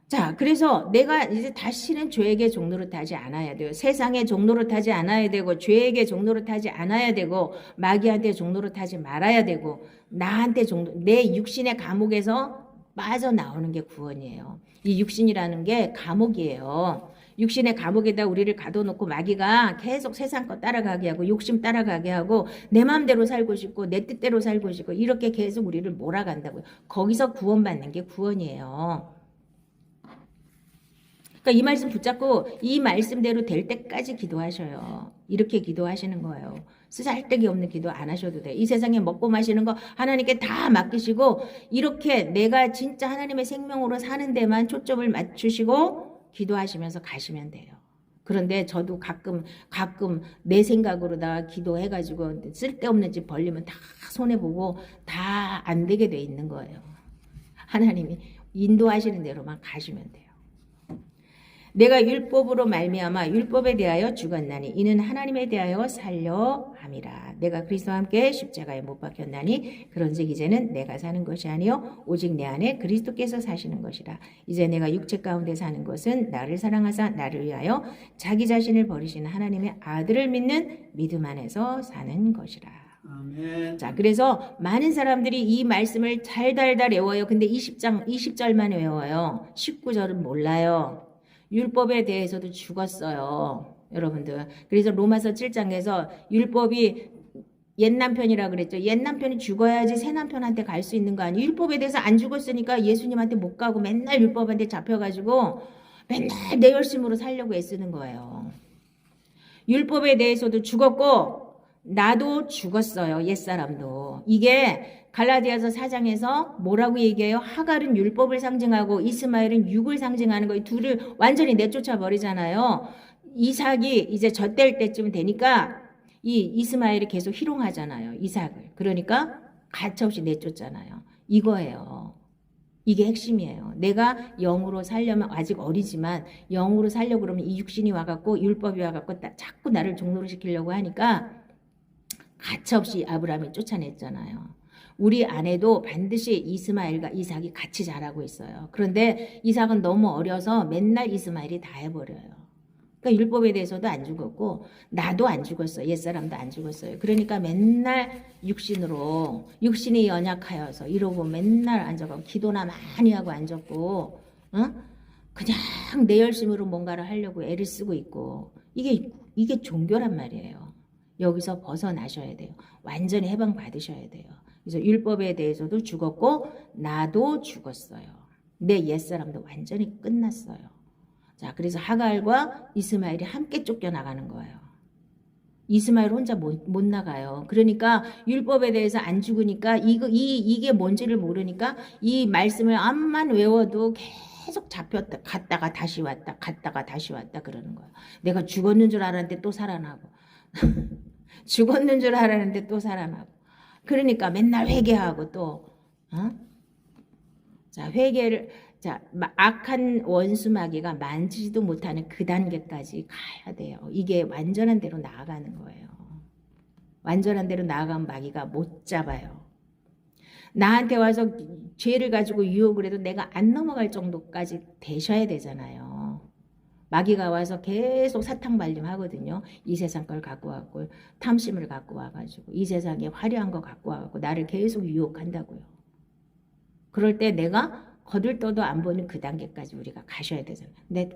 자, 그래서 내가 이제 다시는 죄에게 종노릇하지 않아야 돼요. 세상에 종노릇하지 않아야 되고 죄에게 종노릇하지 않아야 되고 마귀한테 종노릇하지 말아야 되고 나한테 내 육신의 감옥에서 빠져나오는 게 구원이에요. 이 육신이라는 게 감옥이에요. 육신의 감옥에다 우리를 가둬놓고 마귀가 계속 세상 거 따라가게 하고 욕심 따라가게 하고 내 마음대로 살고 싶고 내 뜻대로 살고 싶고 이렇게 계속 우리를 몰아간다고요. 거기서 구원받는 게 구원이에요. 그러니까 이 말씀 붙잡고 이 말씀대로 될 때까지 기도하셔요. 이렇게 기도하시는 거예요. 쓰잘데기 없는 기도 안 하셔도 돼요. 이 세상에 먹고 마시는 거 하나님께 다 맡기시고 이렇게 내가 진짜 하나님의 생명으로 사는 데만 초점을 맞추시고 기도하시면서 가시면 돼요. 그런데 저도 가끔 내 생각으로다가 기도해가지고 쓸데없는 짓 벌리면 다 손해보고 다 안 되게 돼 있는 거예요. 하나님이 인도하시는 대로만 가시면 돼요. 내가 율법으로 말미암아 율법에 대하여 죽었나니 이는 하나님에 대하여 살려 함이라. 내가 그리스도와 함께 십자가에 못 박혔나니 그런즉 이제는 내가 사는 것이 아니요 오직 내 안에 그리스도께서 사시는 것이라. 이제 내가 육체 가운데 사는 것은 나를 사랑하사 나를 위하여 자기 자신을 버리시는 하나님의 아들을 믿는 믿음 안에서 사는 것이라. 아멘. 자, 그래서 많은 사람들이 이 말씀을 달달달 외워요. 근데 20절만 외워요. 19절은 몰라요. 율법에 대해서도 죽었어요. 여러분들. 그래서 로마서 7장에서 율법이 옛남편이라 그랬죠. 옛남편이 죽어야지 새남편한테 갈 수 있는 거 아니에요. 율법에 대해서 안 죽었으니까 예수님한테 못 가고 맨날 율법한테 잡혀가지고 맨날 내 열심으로 살려고 애쓰는 거예요. 율법에 대해서도 죽었고 나도 죽었어요. 옛사람도. 이게 갈라디아서 4장에서 뭐라고 얘기해요? 하갈은 율법을 상징하고 이스마엘은 육을 상징하는 거예요. 둘을 완전히 내쫓아 버리잖아요. 이삭이 이제 젖될 때쯤 되니까 이 이스마엘이 계속 희롱하잖아요. 이삭을. 그러니까 가차없이 내쫓잖아요. 이거예요. 이게 핵심이에요. 내가 영으로 살려면 아직 어리지만 영으로 살려고 그러면 이 육신이 와갖고 율법이 와갖고 자꾸 나를 종노릇 시키려고 하니까 가차없이 아브라함이 쫓아냈잖아요. 우리 아내도 반드시 이스마엘과 이삭이 같이 자라고 있어요. 그런데 이삭은 너무 어려서 맨날 이스마엘이 다 해버려요. 그러니까 율법에 대해서도 안 죽었고 나도 안 죽었어요. 옛사람도 안 죽었어요. 그러니까 맨날 육신으로 육신이 연약하여서 이러고 맨날 앉아가고 기도나 많이 하고 앉았고 그냥 내 열심으로 뭔가를 하려고 애를 쓰고 있고 이게 종교란 말이에요. 여기서 벗어나셔야 돼요. 완전히 해방받으셔야 돼요. 그래서 율법에 대해서도 죽었고 나도 죽었어요. 내 옛사람도 완전히 끝났어요. 자, 그래서 하갈과 이스마엘이 함께 쫓겨나가는 거예요. 이스마엘 혼자 못 나가요. 그러니까 율법에 대해서 안 죽으니까 이게 뭔지를 모르니까 이 말씀을 암만 외워도 계속 잡혔다 갔다가 다시 왔다 갔다가 다시 왔다 그러는 거예요. 내가 죽었는 줄 알았는데 또 살아나고 죽었는 줄 알았는데 또 살아나고 그러니까 맨날 회개하고 또 자, 회개를 자, 악한 원수 마귀가 만지지도 못하는 그 단계까지 가야 돼요. 이게 완전한 대로 나아가는 거예요. 완전한 대로 나아가면 마귀가 못 잡아요. 나한테 와서 죄를 가지고 유혹을 해도 내가 안 넘어갈 정도까지 되셔야 되잖아요. 마귀가 와서 계속 사탕 발림 하거든요. 이 세상 걸 갖고 와고 탐심을 갖고 와가지고 이 세상에 화려한 거 갖고 와가지고 나를 계속 유혹한다고요. 그럴 때 내가 거들떠도 안 보는 그 단계까지 우리가 가셔야 되잖아요. 근데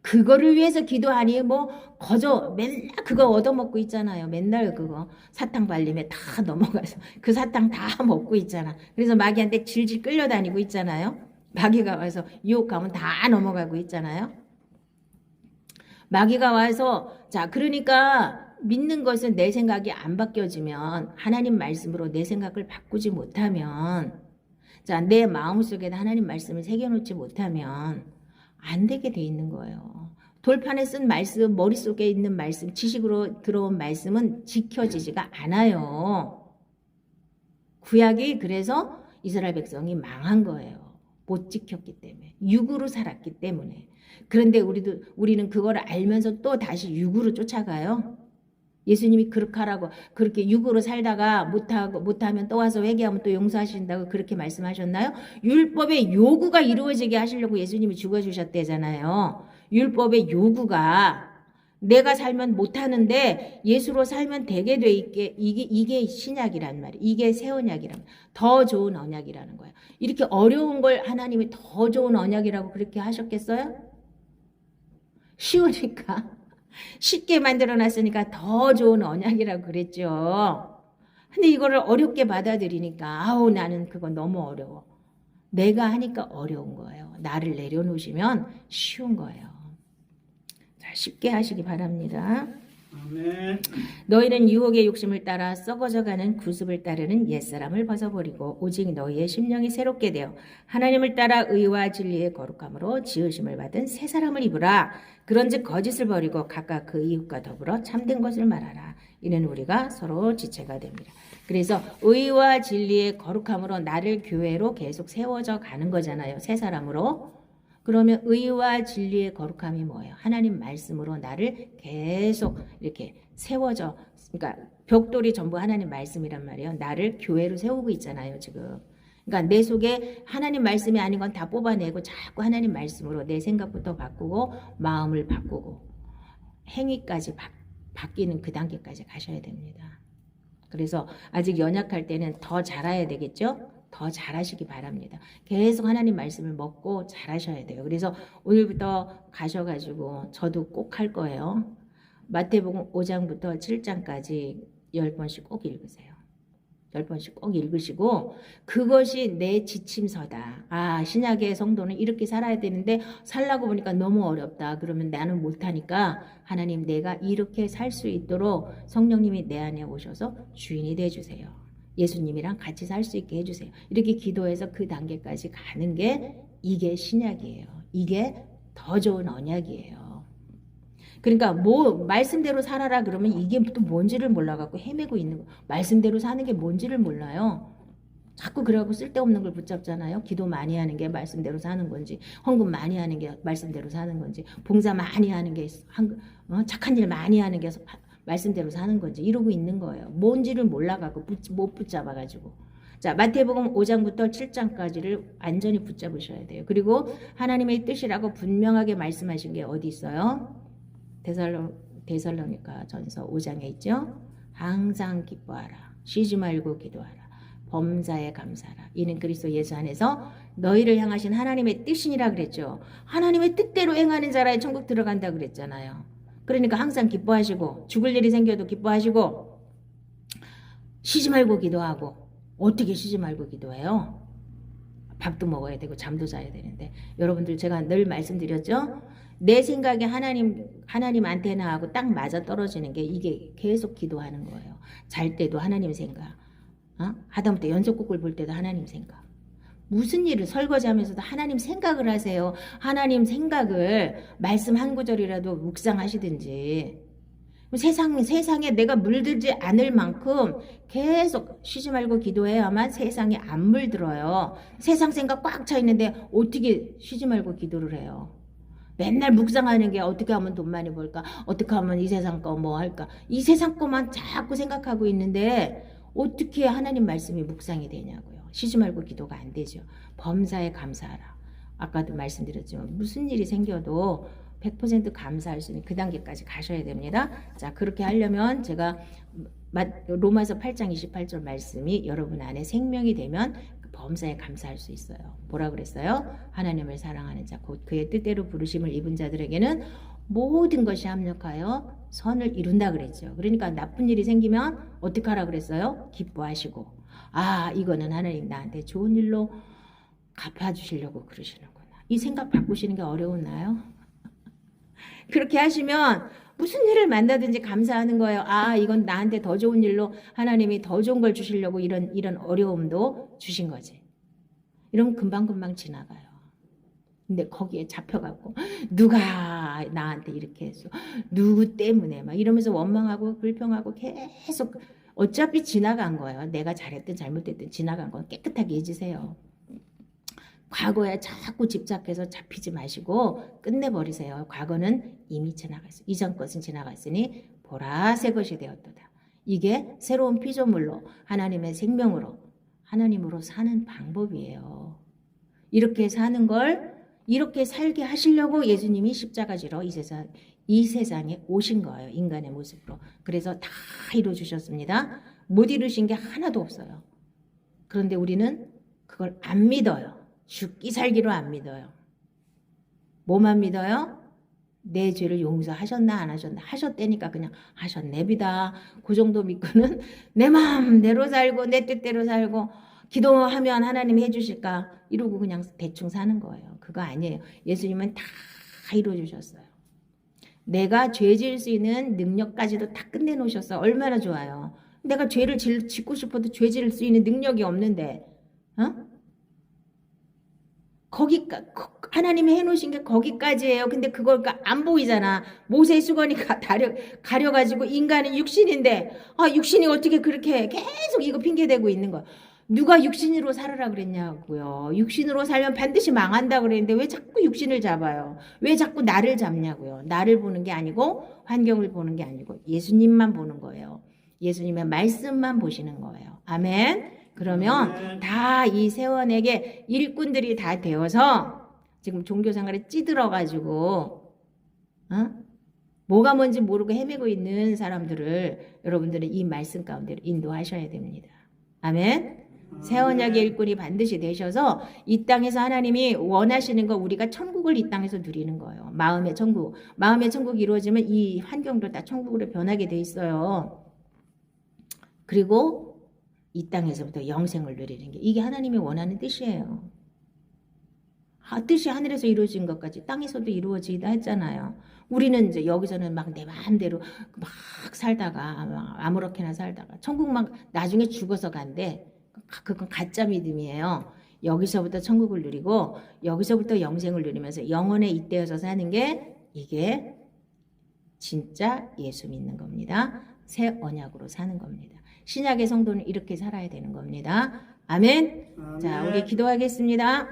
그거를 위해서 기도하니 맨날 그거 얻어먹고 있잖아요. 맨날 그거 사탕 발림에 다 넘어가서 그 사탕 다 먹고 있잖아. 그래서 마귀한테 질질 끌려다니고 있잖아요. 마귀가 와서 유혹하면 다 넘어가고 있잖아요. 마귀가 와서 자 그러니까 믿는 것은 내 생각이 안 바뀌어지면 하나님 말씀으로 내 생각을 바꾸지 못하면 자, 내 마음속에다 하나님 말씀을 새겨놓지 못하면 안 되게 돼 있는 거예요. 돌판에 쓴 말씀, 머릿속에 있는 말씀, 지식으로 들어온 말씀은 지켜지지가 않아요. 구약이 그래서 이스라엘 백성이 망한 거예요. 못 지켰기 때문에. 육으로 살았기 때문에. 그런데 우리는 그걸 알면서 또 다시 육으로 쫓아가요. 예수님이 그렇게 하라고 그렇게 육으로 살다가 못하면 또 와서 회개하면 또 용서하신다고 그렇게 말씀하셨나요? 율법의 요구가 이루어지게 하시려고 예수님이 죽어주셨대잖아요. 율법의 요구가 내가 살면 못하는데 예수로 살면 되게 돼 있게 이게 신약이란 말이에요. 이게 새 언약이란 더 좋은 언약이라는 거예요. 이렇게 어려운 걸 하나님이 더 좋은 언약이라고 그렇게 하셨겠어요? 쉬우니까. 쉽게 만들어놨으니까 더 좋은 언약이라고 그랬죠. 근데 이거를 어렵게 받아들이니까 아우 나는 그거 너무 어려워. 내가 하니까 어려운 거예요. 나를 내려놓으시면 쉬운 거예요. 자, 쉽게 하시기 바랍니다. 아멘. 너희는 유혹의 욕심을 따라 썩어져가는 구습을 따르는 옛사람을 벗어버리고 오직 너희의 심령이 새롭게 되어 하나님을 따라 의와 진리의 거룩함으로 지으심을 받은 새 사람을 입으라. 그런즉 거짓을 버리고 각각 그 이웃과 더불어 참된 것을 말하라. 이는 우리가 서로 지체가 됩니다. 그래서 의와 진리의 거룩함으로 나를 교회로 계속 세워져 가는 거잖아요. 새 사람으로. 그러면 의와 진리의 거룩함이 뭐예요? 하나님 말씀으로 나를 계속 이렇게 세워져, 그러니까 벽돌이 전부 하나님 말씀이란 말이에요. 나를 교회로 세우고 있잖아요, 지금. 그러니까 내 속에 하나님 말씀이 아닌 건 다 뽑아내고 자꾸 하나님 말씀으로 내 생각부터 바꾸고 마음을 바꾸고 행위까지 바뀌는 그 단계까지 가셔야 됩니다. 그래서 아직 연약할 때는 더 자라야 되겠죠? 더 잘하시기 바랍니다. 계속 하나님 말씀을 먹고 잘하셔야 돼요. 그래서 오늘부터 가셔가지고 저도 꼭 할 거예요. 마태복음 5장부터 7장까지 10번씩 꼭 읽으세요. 10번씩 꼭 읽으시고 그것이 내 지침서다. 아, 신약의 성도는 이렇게 살아야 되는데 살라고 보니까 너무 어렵다. 그러면 나는 못하니까 하나님 내가 이렇게 살 수 있도록 성령님이 내 안에 오셔서 주인이 되어주세요. 예수님이랑 같이 살 수 있게 해주세요. 이렇게 기도해서 그 단계까지 가는 게 이게 신약이에요. 이게 더 좋은 언약이에요. 그러니까 말씀대로 살아라 그러면 이게 또 뭔지를 몰라갖고 헤매고 있는 거. 말씀대로 사는 게 뭔지를 몰라요. 자꾸 그러고 쓸데없는 걸 붙잡잖아요. 기도 많이 하는 게 말씀대로 사는 건지, 헌금 많이 하는 게 말씀대로 사는 건지, 봉사 많이 하는 게 착한 일 많이 하는 게 말씀대로 사는 건지 이러고 있는 거예요. 뭔지를 몰라가고 못 붙잡아가지고. 자, 마태복음 5장부터 7장까지를 완전히 붙잡으셔야 돼요. 그리고 하나님의 뜻이라고 분명하게 말씀하신 게 어디 있어요? 데살로니가 전서 5장에 있죠. 항상 기뻐하라. 쉬지 말고 기도하라. 범사에 감사하라. 이는 그리스도 예수 안에서 너희를 향하신 하나님의 뜻이니라 그랬죠. 하나님의 뜻대로 행하는 자라야 천국 들어간다 그랬잖아요. 그러니까 항상 기뻐하시고, 죽을 일이 생겨도 기뻐하시고, 쉬지 말고 기도하고. 어떻게 쉬지 말고 기도해요? 밥도 먹어야 되고 잠도 자야 되는데. 여러분들 제가 늘 말씀드렸죠? 내 생각에 하나님 안테나하고 딱 맞아 떨어지는 게 이게 계속 기도하는 거예요. 잘 때도 하나님 생각, 하다못해 연속극을 볼 때도 하나님 생각. 무슨 일을 설거지하면서도 하나님 생각을 하세요. 하나님 생각을 말씀 한 구절이라도 묵상하시든지. 세상에 내가 물들지 않을 만큼 계속 쉬지 말고 기도해야만 세상에 안 물들어요. 세상 생각 꽉 차 있는데 어떻게 쉬지 말고 기도를 해요? 맨날 묵상하는 게 어떻게 하면 돈 많이 벌까? 어떻게 하면 이 세상 거 뭐 할까? 이 세상 거만 자꾸 생각하고 있는데 어떻게 하나님 말씀이 묵상이 되냐고요. 쉬지 말고 기도가 안 되죠. 범사에 감사하라. 아까도 말씀드렸지만 무슨 일이 생겨도 100% 감사할 수 있는 그 단계까지 가셔야 됩니다. 자, 그렇게 하려면 제가 로마서 8장 28절 말씀이 여러분 안에 생명이 되면 범사에 감사할 수 있어요. 뭐라 그랬어요? 하나님을 사랑하는 자, 곧 그의 뜻대로 부르심을 입은 자들에게는 모든 것이 합력하여 선을 이룬다 그랬죠. 그러니까 나쁜 일이 생기면 어떻게 하라 그랬어요? 기뻐하시고, 이거는 하나님 나한테 좋은 일로 갚아주시려고 그러시는구나. 이 생각 바꾸시는 게 어려웠나요? 그렇게 하시면 무슨 일을 만나든지 감사하는 거예요. 이건 나한테 더 좋은 일로 하나님이 더 좋은 걸 주시려고 이런 어려움도 주신 거지. 이러면 금방금방 지나가요. 근데 거기에 잡혀갖고 누가 나한테 이렇게 했어. 누구 때문에 막 이러면서 원망하고 불평하고 계속 어차피 지나간 거예요. 내가 잘했든 잘못했든 지나간 건 깨끗하게 잊으세요. 과거에 자꾸 집착해서 잡히지 마시고 끝내버리세요. 과거는 이미 지나갔어요. 이전 것은 지나갔으니 보라 새 것이 되었도다. 이게 새로운 피조물로 하나님의 생명으로 하나님으로 사는 방법이에요. 이렇게 사는 걸 이렇게 살게 하시려고 예수님이 십자가 지러 이 세상에 오신 거예요. 인간의 모습으로. 그래서 다 이루어주셨습니다. 못 이루신 게 하나도 없어요. 그런데 우리는 그걸 안 믿어요. 죽기 살기로 안 믿어요. 뭐만 믿어요? 내 죄를 용서하셨나 안 하셨나? 하셨다니까 그냥 하셨네비다. 그 정도 믿고는 내 마음대로 살고 내 뜻대로 살고 기도하면 하나님이 해주실까? 이러고 그냥 대충 사는 거예요. 그거 아니에요. 예수님은 다 이루어주셨어요. 내가 죄 지을 수 있는 능력까지도 다 끝내놓으셨어. 얼마나 좋아요. 내가 죄를 짓고 싶어도 죄 지을 수 있는 능력이 없는데 하나님이 해놓으신 게 거기까지예요. 근데 그걸 안 보이잖아. 모세 수건이가 가려가지고 인간은 육신인데 육신이 어떻게 그렇게 해? 계속 이거 핑계대고 있는 거야. 누가 육신으로 살아라 그랬냐고요. 육신으로 살면 반드시 망한다 그랬는데 왜 자꾸 육신을 잡아요? 왜 자꾸 나를 잡냐고요. 나를 보는 게 아니고 환경을 보는 게 아니고 예수님만 보는 거예요. 예수님의 말씀만 보시는 거예요. 아멘. 그러면 다 이 세원에게 일꾼들이 다 되어서 지금 종교생활에 찌들어가지고 뭐가 뭔지 모르고 헤매고 있는 사람들을 여러분들은 이 말씀 가운데로 인도하셔야 됩니다. 아멘. 새 언약의 일꾼이 반드시 되셔서 이 땅에서 하나님이 원하시는 거 우리가 천국을 이 땅에서 누리는 거예요. 마음의 천국이 이루어지면 이 환경도 다 천국으로 변하게 돼 있어요. 그리고 이 땅에서부터 영생을 누리는 게 이게 하나님이 원하는 뜻이에요. 뜻이 하늘에서 이루어진 것까지 땅에서도 이루어지다 했잖아요. 우리는 이제 여기서는 막 내 마음대로 막 살다가 아무렇게나 살다가 천국 막 나중에 죽어서 간대. 그건 가짜 믿음이에요. 여기서부터 천국을 누리고 여기서부터 영생을 누리면서 영원에 잇대어서 사는 게 이게 진짜 예수 믿는 겁니다. 새 언약으로 사는 겁니다. 신약의 성도는 이렇게 살아야 되는 겁니다. 아멘. 아멘. 자, 우리 기도하겠습니다.